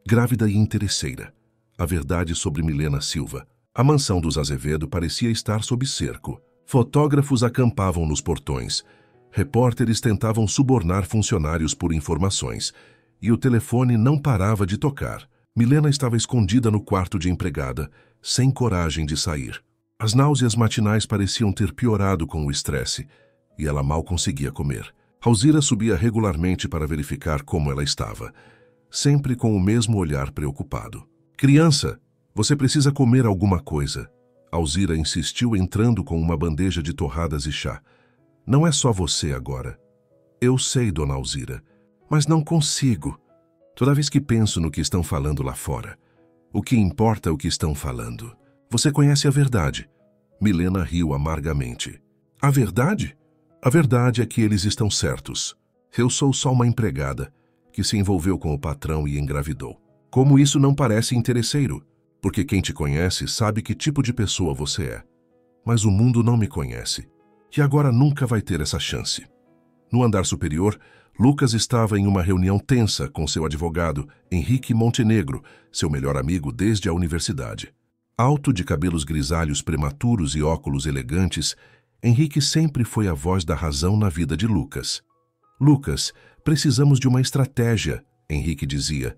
Grávida e interesseira. A verdade sobre Milena Silva. A mansão dos Azevedo parecia estar sob cerco. Fotógrafos acampavam nos portões. Repórteres tentavam subornar funcionários por informações. E o telefone não parava de tocar. Milena estava escondida no quarto de empregada, sem coragem de sair. As náuseas matinais pareciam ter piorado com o estresse, e ela mal conseguia comer. Alzira subia regularmente para verificar como ela estava, sempre com o mesmo olhar preocupado. Criança, você precisa comer alguma coisa. Alzira insistiu, entrando com uma bandeja de torradas e chá. Não é só você agora. Eu sei, dona Alzira, mas não consigo. Toda vez que penso no que estão falando lá fora, o que importa é o que estão falando. Você conhece a verdade. Milena riu amargamente. A verdade? A verdade é que eles estão certos. Eu sou só uma empregada que se envolveu com o patrão e engravidou. Como isso não parece interesseiro? Porque quem te conhece sabe que tipo de pessoa você é. Mas o mundo não me conhece. E agora nunca vai ter essa chance. No andar superior, Lucas estava em uma reunião tensa com seu advogado, Henrique Montenegro, seu melhor amigo desde a universidade. Alto, de cabelos grisalhos prematuros e óculos elegantes, Henrique sempre foi a voz da razão na vida de Lucas. Lucas, precisamos de uma estratégia, Henrique dizia,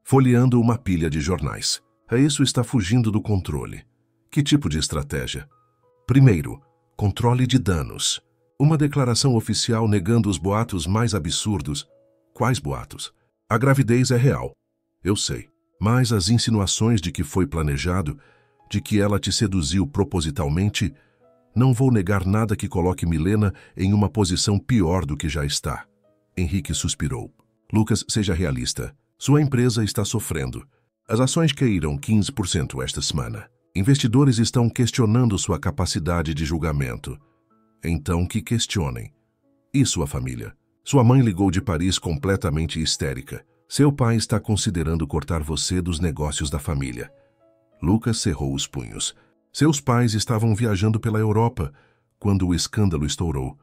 folheando uma pilha de jornais. Isso está fugindo do controle. Que tipo de estratégia? Primeiro, controle de danos. Uma declaração oficial negando os boatos mais absurdos. Quais boatos? A gravidez é real. Eu sei. Mas as insinuações de que foi planejado, de que ela te seduziu propositalmente, não vou negar nada que coloque Milena em uma posição pior do que já está. Henrique suspirou. Lucas, seja realista. Sua empresa está sofrendo. As ações caíram 15% esta semana. Investidores estão questionando sua capacidade de julgamento. Então que questionem. E sua família? Sua mãe ligou de Paris completamente histérica. Seu pai está considerando cortar você dos negócios da família. Lucas cerrou os punhos. Seus pais estavam viajando pela Europa quando o escândalo estourou,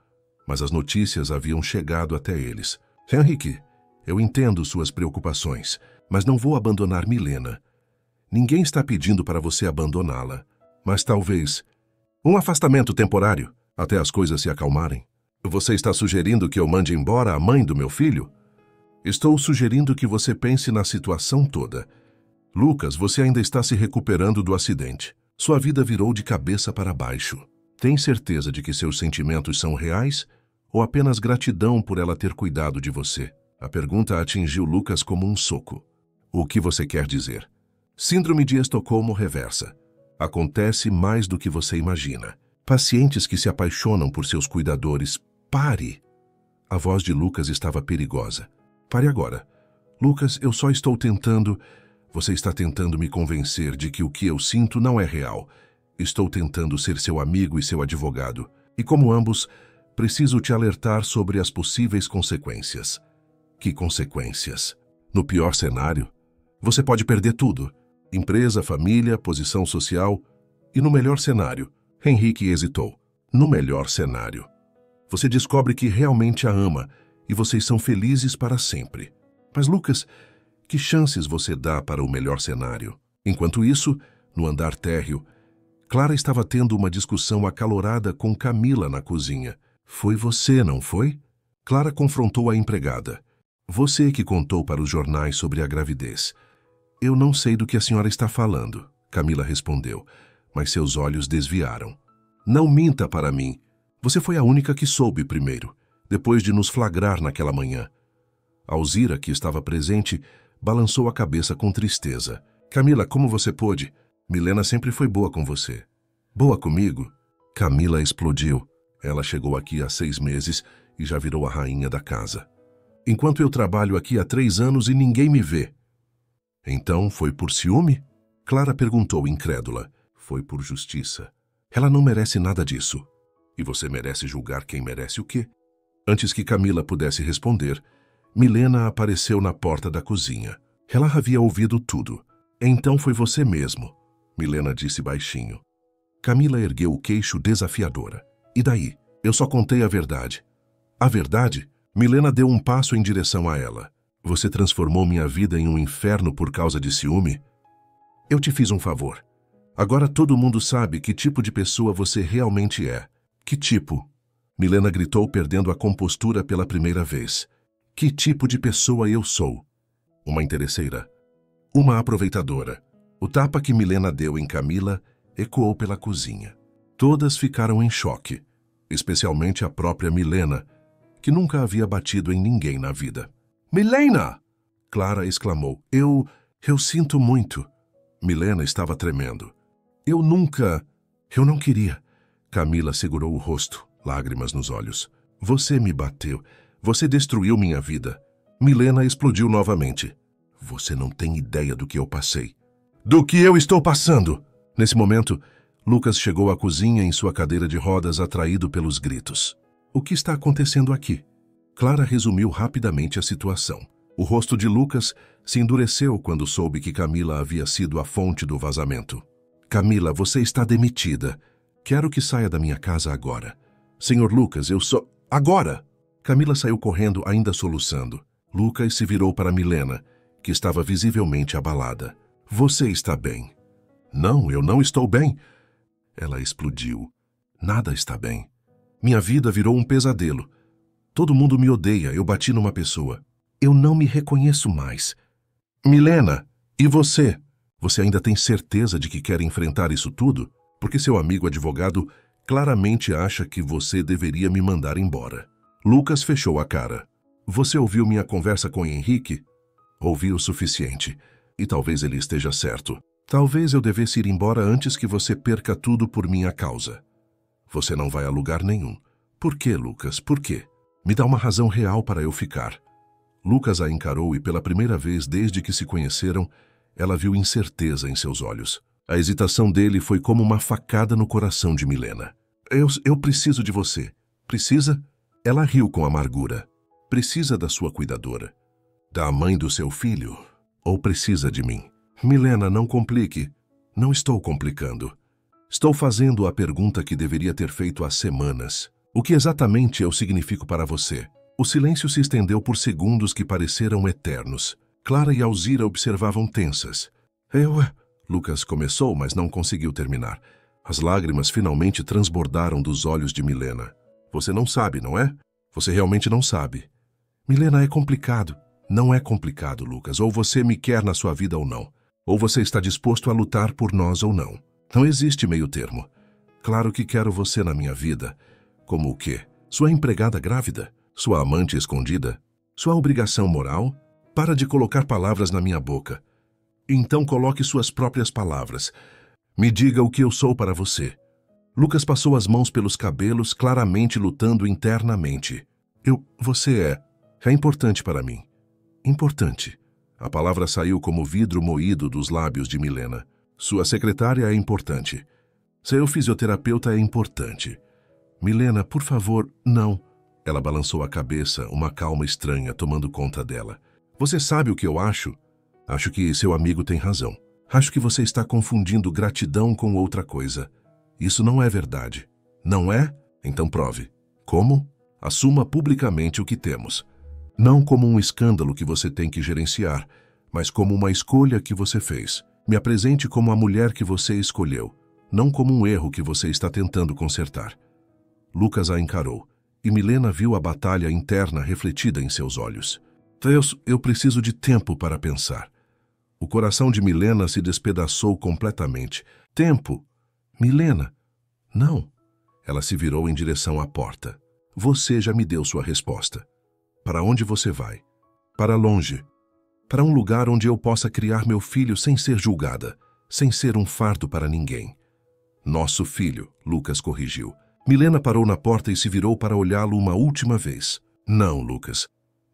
mas as notícias haviam chegado até eles. Henrique, eu entendo suas preocupações, mas não vou abandonar Milena. Ninguém está pedindo para você abandoná-la, mas talvez um afastamento temporário, até as coisas se acalmarem. Você está sugerindo que eu mande embora a mãe do meu filho? Estou sugerindo que você pense na situação toda. Lucas, você ainda está se recuperando do acidente. Sua vida virou de cabeça para baixo. Tem certeza de que seus sentimentos são reais ou apenas gratidão por ela ter cuidado de você? A pergunta atingiu Lucas como um soco. O que você quer dizer? Síndrome de Estocolmo reversa. Acontece mais do que você imagina. Pacientes que se apaixonam por seus cuidadores. Pare! A voz de Lucas estava perigosa. Pare agora. Lucas, eu só estou tentando... Você está tentando me convencer de que o que eu sinto não é real. Estou tentando ser seu amigo e seu advogado. E como ambos, preciso te alertar sobre as possíveis consequências. Que consequências? No pior cenário, você pode perder tudo. Empresa, família, posição social. E no melhor cenário, Henrique hesitou. No melhor cenário, você descobre que realmente a ama e vocês são felizes para sempre. Mas, Lucas, que chances você dá para o melhor cenário? Enquanto isso, no andar térreo, Clara estava tendo uma discussão acalorada com Camila na cozinha. Foi você, não foi? Clara confrontou a empregada. Você que contou para os jornais sobre a gravidez. Eu não sei do que a senhora está falando, Camila respondeu, mas seus olhos desviaram. Não minta para mim. Você foi a única que soube primeiro, depois de nos flagrar naquela manhã. Alzira, que estava presente, balançou a cabeça com tristeza. Camila, como você pôde? Milena sempre foi boa com você. Boa comigo? Camila explodiu. Ela chegou aqui há 6 meses e já virou a rainha da casa. Enquanto eu trabalho aqui há 3 anos e ninguém me vê. Então, foi por ciúme? Clara perguntou incrédula. Foi por justiça. Ela não merece nada disso. E você merece julgar quem merece o quê? Antes que Camila pudesse responder, Milena apareceu na porta da cozinha. Ela havia ouvido tudo. Então foi você mesmo, Milena disse baixinho. Camila ergueu o queixo desafiadora. E daí? Eu só contei a verdade. A verdade? Milena deu um passo em direção a ela. Você transformou minha vida em um inferno por causa de ciúme? Eu te fiz um favor. Agora todo mundo sabe que tipo de pessoa você realmente é. Que tipo? Milena gritou, perdendo a compostura pela primeira vez. Que tipo de pessoa eu sou? Uma interesseira. Uma aproveitadora. O tapa que Milena deu em Camila ecoou pela cozinha. Todas ficaram em choque, especialmente a própria Milena, que nunca havia batido em ninguém na vida. Milena! Clara exclamou. Eu sinto muito. Milena estava tremendo. Eu não queria. Camila segurou o rosto, lágrimas nos olhos. Você me bateu. Você destruiu minha vida. Milena explodiu novamente. Você não tem ideia do que eu passei. Do que eu estou passando! Nesse momento, Lucas chegou à cozinha em sua cadeira de rodas, atraído pelos gritos. O que está acontecendo aqui? Clara resumiu rapidamente a situação. O rosto de Lucas se endureceu quando soube que Camila havia sido a fonte do vazamento. Camila, você está demitida. Quero que saia da minha casa agora. Senhor Lucas, eu sou... Agora! Camila saiu correndo, ainda soluçando. Lucas se virou para Milena, que estava visivelmente abalada. Você está bem? Não, eu não estou bem. Ela explodiu. Nada está bem. Minha vida virou um pesadelo. Todo mundo me odeia, eu bati numa pessoa. Eu não me reconheço mais. Milena, e você? Você ainda tem certeza de que quer enfrentar isso tudo? Porque seu amigo advogado claramente acha que você deveria me mandar embora. Lucas fechou a cara. Você ouviu minha conversa com Henrique? Ouvi o suficiente. E talvez ele esteja certo. Talvez eu devesse ir embora antes que você perca tudo por minha causa. Você não vai a lugar nenhum. Por quê, Lucas? Por quê? Me dá uma razão real para eu ficar. Lucas a encarou e pela primeira vez desde que se conheceram, ela viu incerteza em seus olhos. A hesitação dele foi como uma facada no coração de Milena. Eu preciso de você. Precisa? Ela riu com amargura. Precisa da sua cuidadora? Da mãe do seu filho? Ou precisa de mim? Milena, não complique. Não estou complicando. Estou fazendo a pergunta que deveria ter feito há semanas. O que exatamente eu significo para você? O silêncio se estendeu por segundos que pareceram eternos. Clara e Alzira observavam tensas. Lucas começou, mas não conseguiu terminar. As lágrimas finalmente transbordaram dos olhos de Milena. Você não sabe, não é? Você realmente não sabe. Milena, é complicado. Não é complicado, Lucas. Ou você me quer na sua vida ou não. Ou você está disposto a lutar por nós ou não. Não existe meio termo. Claro que quero você na minha vida. Como o quê? Sua empregada grávida? Sua amante escondida? Sua obrigação moral? Para de colocar palavras na minha boca. Então coloque suas próprias palavras. Me diga o que eu sou para você. Lucas passou as mãos pelos cabelos, claramente lutando internamente. Você é importante para mim. Importante. A palavra saiu como vidro moído dos lábios de Milena. Sua secretária é importante. Seu fisioterapeuta é importante. Milena, por favor, não. Ela balançou a cabeça, uma calma estranha tomando conta dela. Você sabe o que eu acho? Acho que seu amigo tem razão. Acho que você está confundindo gratidão com outra coisa. Isso não é verdade. Não é? Então prove. Como? Assuma publicamente o que temos. Não como um escândalo que você tem que gerenciar, mas como uma escolha que você fez. Me apresente como a mulher que você escolheu, não como um erro que você está tentando consertar. Lucas a encarou, e Milena viu a batalha interna refletida em seus olhos. Eu preciso de tempo para pensar. O coração de Milena se despedaçou completamente. Tempo? Milena? Não. Ela se virou em direção à porta. Você já me deu sua resposta. Para onde você vai? Para longe. Para um lugar onde eu possa criar meu filho sem ser julgada, sem ser um fardo para ninguém. Nosso filho, Lucas corrigiu. Milena parou na porta e se virou para olhá-lo uma última vez. Não, Lucas.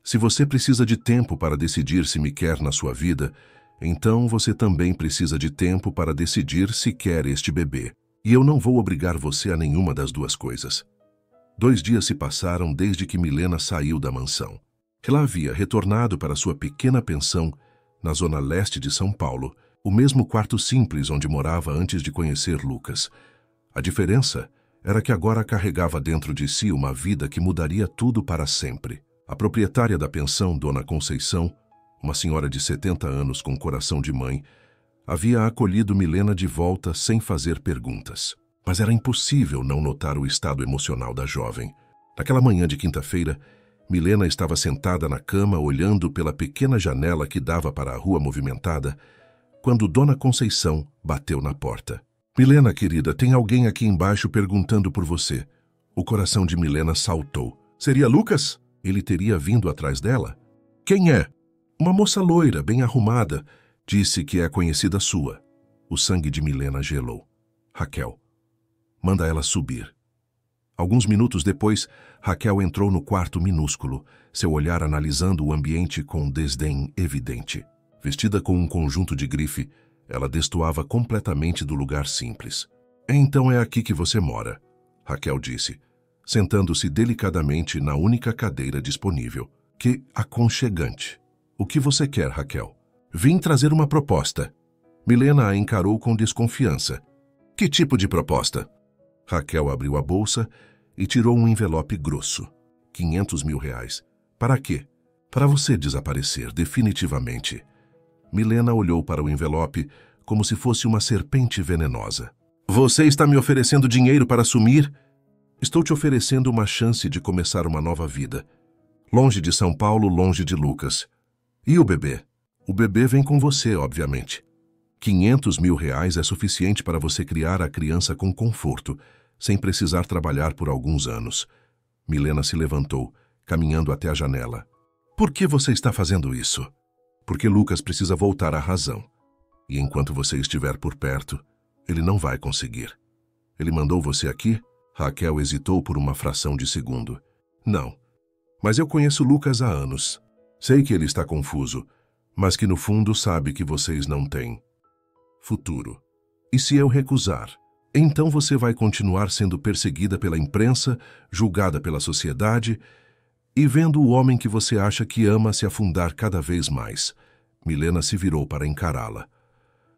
Se você precisa de tempo para decidir se me quer na sua vida, então você também precisa de tempo para decidir se quer este bebê. E eu não vou obrigar você a nenhuma das duas coisas. 2 dias se passaram desde que Milena saiu da mansão. Ela havia retornado para sua pequena pensão, na zona leste de São Paulo, o mesmo quarto simples onde morava antes de conhecer Lucas. A diferença era que agora carregava dentro de si uma vida que mudaria tudo para sempre. A proprietária da pensão, Dona Conceição, uma senhora de 70 anos com coração de mãe, havia acolhido Milena de volta sem fazer perguntas. Mas era impossível não notar o estado emocional da jovem. Naquela manhã de quinta-feira, Milena estava sentada na cama olhando pela pequena janela que dava para a rua movimentada, quando Dona Conceição bateu na porta. Milena, querida, tem alguém aqui embaixo perguntando por você. O coração de Milena saltou. Seria Lucas? Ele teria vindo atrás dela? Quem é? Uma moça loira, bem arrumada. Disse que é conhecida sua. O sangue de Milena gelou. Raquel. Manda ela subir. Alguns minutos depois, Raquel entrou no quarto minúsculo, seu olhar analisando o ambiente com desdém evidente. Vestida com um conjunto de grife, ela destoava completamente do lugar simples. Então é aqui que você mora, Raquel disse, sentando-se delicadamente na única cadeira disponível. Que aconchegante. O que você quer, Raquel? Vim trazer uma proposta. Milena a encarou com desconfiança. Que tipo de proposta? Raquel abriu a bolsa e tirou um envelope grosso. 500 mil reais. Para quê? Para você desaparecer, definitivamente. Milena olhou para o envelope como se fosse uma serpente venenosa. Você está me oferecendo dinheiro para sumir? Estou te oferecendo uma chance de começar uma nova vida. Longe de São Paulo, longe de Lucas. E o bebê? O bebê vem com você, obviamente. 500 mil reais é suficiente para você criar a criança com conforto, sem precisar trabalhar por alguns anos. Milena se levantou, caminhando até a janela. Por que você está fazendo isso? Porque Lucas precisa voltar à razão. E enquanto você estiver por perto, ele não vai conseguir. Ele mandou você aqui? Raquel hesitou por uma fração de segundo. Não. Mas eu conheço Lucas há anos. Sei que ele está confuso, mas que no fundo sabe que vocês não têm futuro. E se eu recusar? Então você vai continuar sendo perseguida pela imprensa, julgada pela sociedade e vendo o homem que você acha que ama se afundar cada vez mais. Milena se virou para encará-la.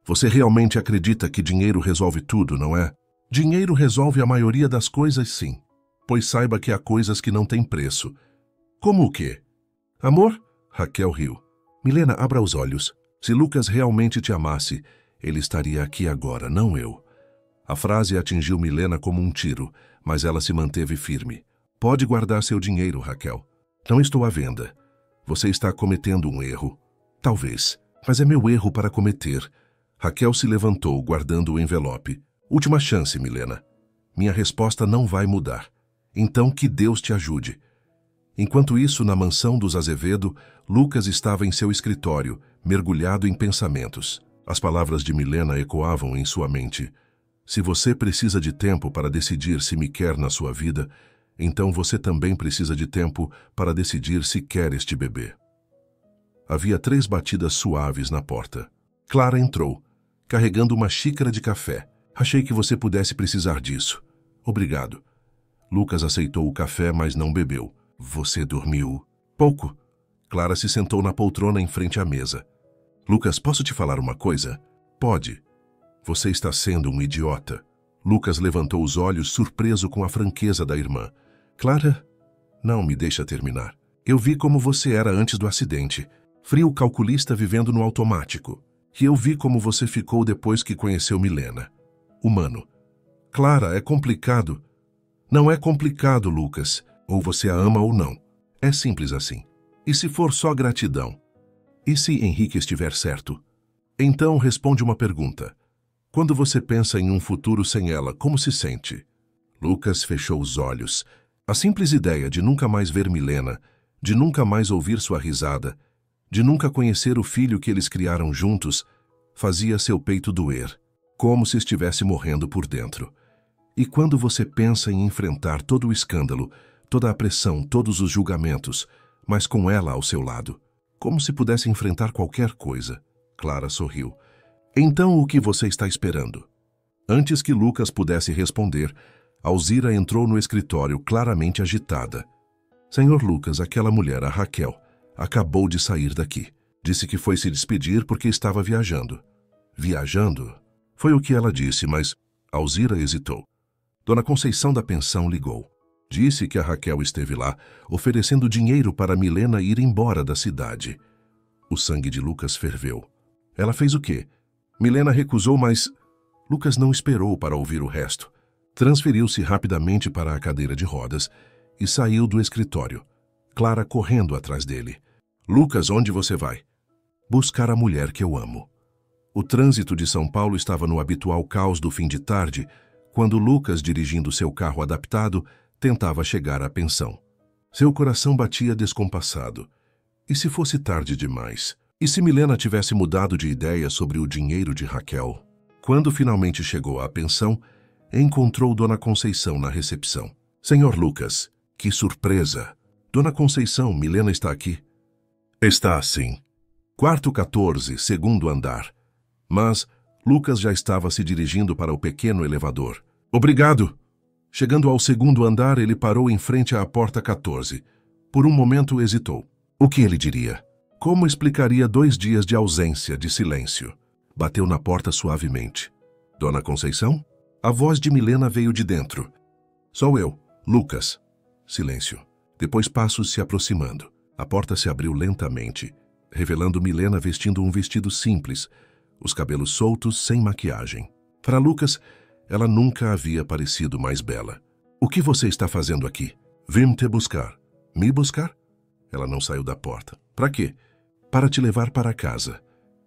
Você realmente acredita que dinheiro resolve tudo, não é? Dinheiro resolve a maioria das coisas, sim. Pois saiba que há coisas que não têm preço. Como o quê? Amor? Raquel riu. Milena, abra os olhos. Se Lucas realmente te amasse, ele estaria aqui agora, não eu. A frase atingiu Milena como um tiro, mas ela se manteve firme. Pode guardar seu dinheiro, Raquel. Não estou à venda. Você está cometendo um erro. Talvez, mas é meu erro para cometer. Raquel se levantou, guardando o envelope. Última chance, Milena. Minha resposta não vai mudar. Então que Deus te ajude. Enquanto isso, na mansão dos Azevedo, Lucas estava em seu escritório, mergulhado em pensamentos. As palavras de Milena ecoavam em sua mente. Se você precisa de tempo para decidir se me quer na sua vida, então você também precisa de tempo para decidir se quer este bebê. Havia 3 batidas suaves na porta. Clara entrou, carregando uma xícara de café. Achei que você pudesse precisar disso. Obrigado. Lucas aceitou o café, mas não bebeu. Você dormiu? Pouco. Clara se sentou na poltrona em frente à mesa. Lucas, posso te falar uma coisa? Pode. Você está sendo um idiota. Lucas levantou os olhos, surpreso com a franqueza da irmã. Clara, não me deixa terminar. Eu vi como você era antes do acidente. Frio calculista vivendo no automático. E eu vi como você ficou depois que conheceu Milena. Humano. Clara, é complicado. Não é complicado, Lucas. Ou você a ama ou não. É simples assim. E se for só gratidão? E se Henrique estiver certo? Então responde uma pergunta. Quando você pensa em um futuro sem ela, como se sente? Lucas fechou os olhos. A simples ideia de nunca mais ver Milena, de nunca mais ouvir sua risada, de nunca conhecer o filho que eles criaram juntos, fazia seu peito doer, como se estivesse morrendo por dentro. E quando você pensa em enfrentar todo o escândalo, toda a pressão, todos os julgamentos, mas com ela ao seu lado, como se pudesse enfrentar qualquer coisa? Clara sorriu. Então o que você está esperando? Antes que Lucas pudesse responder, Alzira entrou no escritório claramente agitada. Senhor Lucas, aquela mulher, a Raquel, acabou de sair daqui. Disse que foi se despedir porque estava viajando. Viajando? Foi o que ela disse, mas Alzira hesitou. Dona Conceição da pensão ligou. Disse que a Raquel esteve lá, oferecendo dinheiro para Milena ir embora da cidade. O sangue de Lucas ferveu. Ela fez o quê? Milena recusou, mas Lucas não esperou para ouvir o resto. Transferiu-se rapidamente para a cadeira de rodas e saiu do escritório. Clara correndo atrás dele. Lucas, onde você vai? Buscar a mulher que eu amo. O trânsito de São Paulo estava no habitual caos do fim de tarde, quando Lucas, dirigindo seu carro adaptado, tentava chegar à pensão. Seu coração batia descompassado. E se fosse tarde demais? E se Milena tivesse mudado de ideia sobre o dinheiro de Raquel? Quando finalmente chegou à pensão, encontrou Dona Conceição na recepção. Senhor Lucas, que surpresa! Dona Conceição, Milena está aqui? Está sim. Quarto 14, segundo andar. Mas Lucas já estava se dirigindo para o pequeno elevador. Obrigado! Chegando ao segundo andar, ele parou em frente à porta 14. Por um momento hesitou. O que ele diria? Como explicaria 2 dias de ausência, de silêncio? Bateu na porta suavemente. Dona Conceição? A voz de Milena veio de dentro. Sou eu, Lucas. Silêncio. Depois passos se aproximando. A porta se abriu lentamente, revelando Milena vestindo um vestido simples, os cabelos soltos, sem maquiagem. Para Lucas, ela nunca havia parecido mais bela. O que você está fazendo aqui? Vim te buscar. Me buscar? Ela não saiu da porta. Para quê? Para te levar para casa.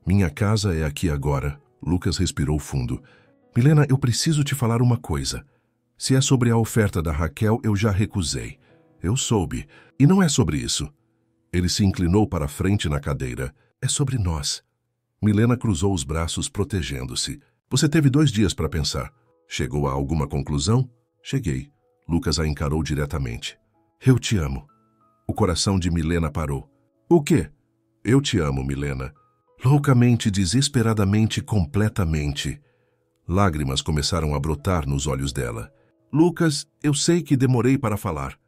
Minha casa é aqui agora. Lucas respirou fundo. Milena, eu preciso te falar uma coisa. Se é sobre a oferta da Raquel, eu já recusei. Eu soube. E não é sobre isso. Ele se inclinou para a frente na cadeira. É sobre nós. Milena cruzou os braços, protegendo-se. Você teve 2 dias para pensar. Chegou a alguma conclusão? Cheguei. Lucas a encarou diretamente. Eu te amo. O coração de Milena parou. O quê? Eu te amo, Milena. Loucamente, desesperadamente, completamente. Lágrimas começaram a brotar nos olhos dela. Lucas, eu sei que demorei para falar.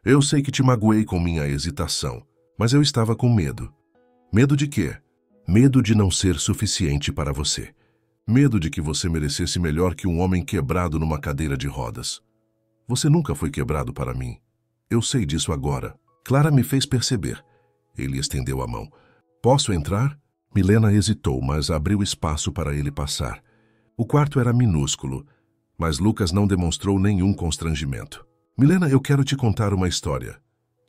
Eu sei que te magoei com minha hesitação, mas eu estava com medo. Medo de quê? Medo de não ser suficiente para você. Medo de que você merecesse melhor que um homem quebrado numa cadeira de rodas. Você nunca foi quebrado para mim. Eu sei disso agora. Clara me fez perceber. Ele estendeu a mão. Posso entrar? Milena hesitou, mas abriu espaço para ele passar. O quarto era minúsculo, mas Lucas não demonstrou nenhum constrangimento. Milena, eu quero te contar uma história.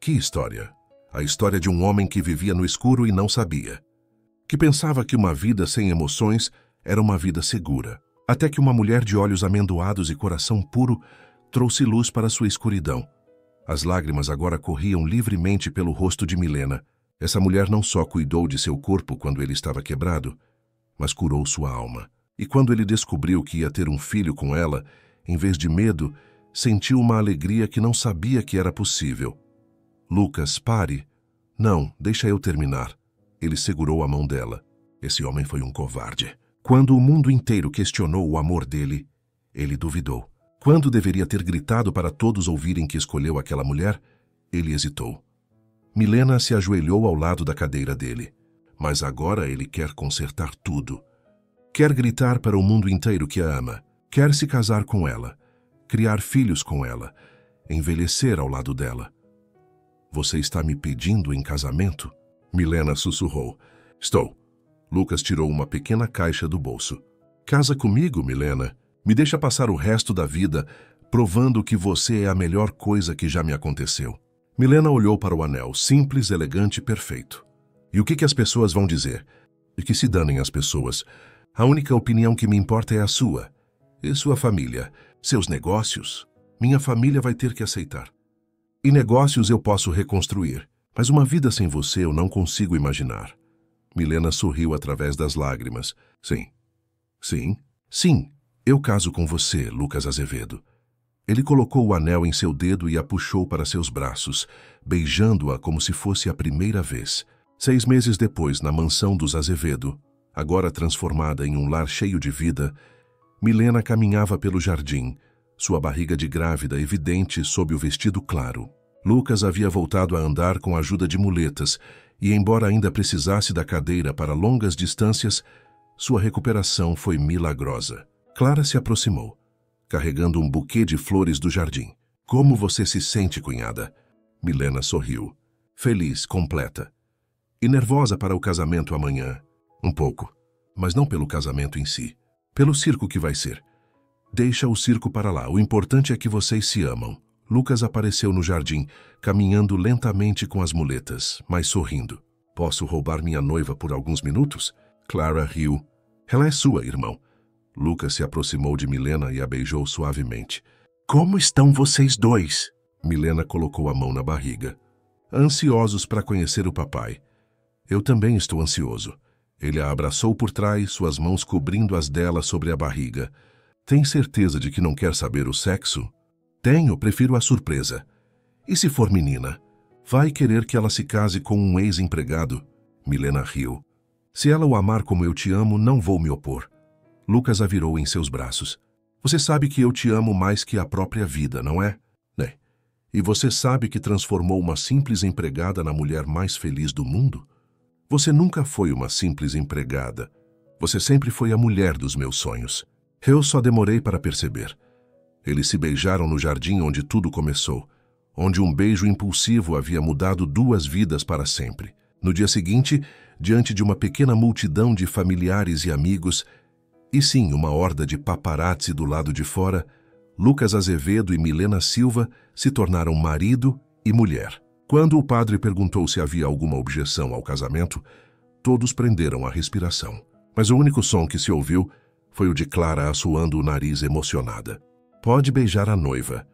Que história? A história de um homem que vivia no escuro e não sabia. Que pensava que uma vida sem emoções era uma vida segura. Até que uma mulher de olhos amendoados e coração puro trouxe luz para sua escuridão. As lágrimas agora corriam livremente pelo rosto de Milena. Essa mulher não só cuidou de seu corpo quando ele estava quebrado, mas curou sua alma. E quando ele descobriu que ia ter um filho com ela, em vez de medo, sentiu uma alegria que não sabia que era possível. Lucas, pare. Não, deixa eu terminar. Ele segurou a mão dela. Esse homem foi um covarde. Quando o mundo inteiro questionou o amor dele, ele duvidou. Quando deveria ter gritado para todos ouvirem que escolheu aquela mulher, ele hesitou. Milena se ajoelhou ao lado da cadeira dele. Mas agora ele quer consertar tudo. Quer gritar para o mundo inteiro que a ama. Quer se casar com ela. Criar filhos com ela. Envelhecer ao lado dela. Você está me pedindo em casamento? Milena sussurrou. Estou. Lucas tirou uma pequena caixa do bolso. Casa comigo, Milena. Me deixa passar o resto da vida provando que você é a melhor coisa que já me aconteceu. Milena olhou para o anel, simples, elegante e perfeito. E o que as pessoas vão dizer? E que se danem as pessoas. A única opinião que me importa é a sua. E sua família. Seus negócios. Minha família vai ter que aceitar. E negócios eu posso reconstruir. Mas uma vida sem você eu não consigo imaginar. Milena sorriu através das lágrimas. Sim. Sim. Sim. Eu caso com você, Lucas Azevedo. Ele colocou o anel em seu dedo e a puxou para seus braços, beijando-a como se fosse a primeira vez. 6 meses depois, na mansão dos Azevedo, agora transformada em um lar cheio de vida, Milena caminhava pelo jardim, sua barriga de grávida evidente sob o vestido claro. Lucas havia voltado a andar com a ajuda de muletas e, embora ainda precisasse da cadeira para longas distâncias, sua recuperação foi milagrosa. Clara se aproximou, carregando um buquê de flores do jardim. Como você se sente, cunhada? Milena sorriu. Feliz, completa. E nervosa para o casamento amanhã. Um pouco, mas não pelo casamento em si. Pelo circo que vai ser. Deixa o circo para lá, o importante é que vocês se amam. Lucas apareceu no jardim, caminhando lentamente com as muletas, mas sorrindo. Posso roubar minha noiva por alguns minutos? Clara riu. Ela é sua, irmão. Lucas se aproximou de Milena e a beijou suavemente. Como estão vocês dois? Milena colocou a mão na barriga. Ansiosos para conhecer o papai. Eu também estou ansioso. Ele a abraçou por trás, suas mãos cobrindo as dela sobre a barriga. Tem certeza de que não quer saber o sexo? Tenho, prefiro a surpresa. E se for menina? Vai querer que ela se case com um ex-empregado? Milena riu. Se ela o amar como eu te amo, não vou me opor. Lucas a virou em seus braços. Você sabe que eu te amo mais que a própria vida, não é? É. E você sabe que transformou uma simples empregada na mulher mais feliz do mundo? Você nunca foi uma simples empregada. Você sempre foi a mulher dos meus sonhos. Eu só demorei para perceber. Eles se beijaram no jardim onde tudo começou, onde um beijo impulsivo havia mudado 2 vidas para sempre. No dia seguinte, diante de uma pequena multidão de familiares e amigos, e sim, uma horda de paparazzi do lado de fora, Lucas Azevedo e Milena Silva se tornaram marido e mulher. Quando o padre perguntou se havia alguma objeção ao casamento, todos prenderam a respiração. Mas o único som que se ouviu foi o de Clara assoando o nariz emocionada. Pode beijar a noiva.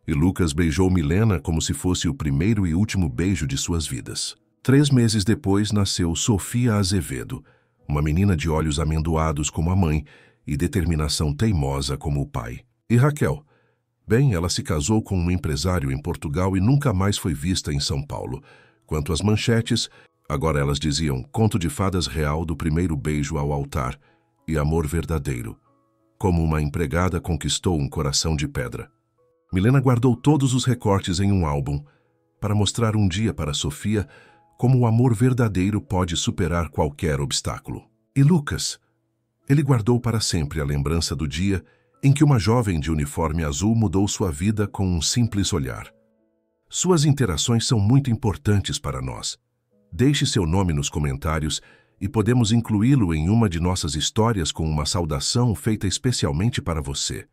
E Lucas beijou Milena como se fosse o primeiro e último beijo de suas vidas. 3 meses depois nasceu Sofia Azevedo, uma menina de olhos amendoados como a mãe e determinação teimosa como o pai. E Raquel? Bem, ela se casou com um empresário em Portugal e nunca mais foi vista em São Paulo. Quanto às manchetes, agora elas diziam Conto de Fadas Real do primeiro beijo ao altar e Amor Verdadeiro. Como uma empregada conquistou um coração de pedra. Milena guardou todos os recortes em um álbum para mostrar um dia para Sofia como o amor verdadeiro pode superar qualquer obstáculo. E Lucas? Ele guardou para sempre a lembrança do dia em que uma jovem de uniforme azul mudou sua vida com um simples olhar. Suas interações são muito importantes para nós. Deixe seu nome nos comentários e podemos incluí-lo em uma de nossas histórias com uma saudação feita especialmente para você.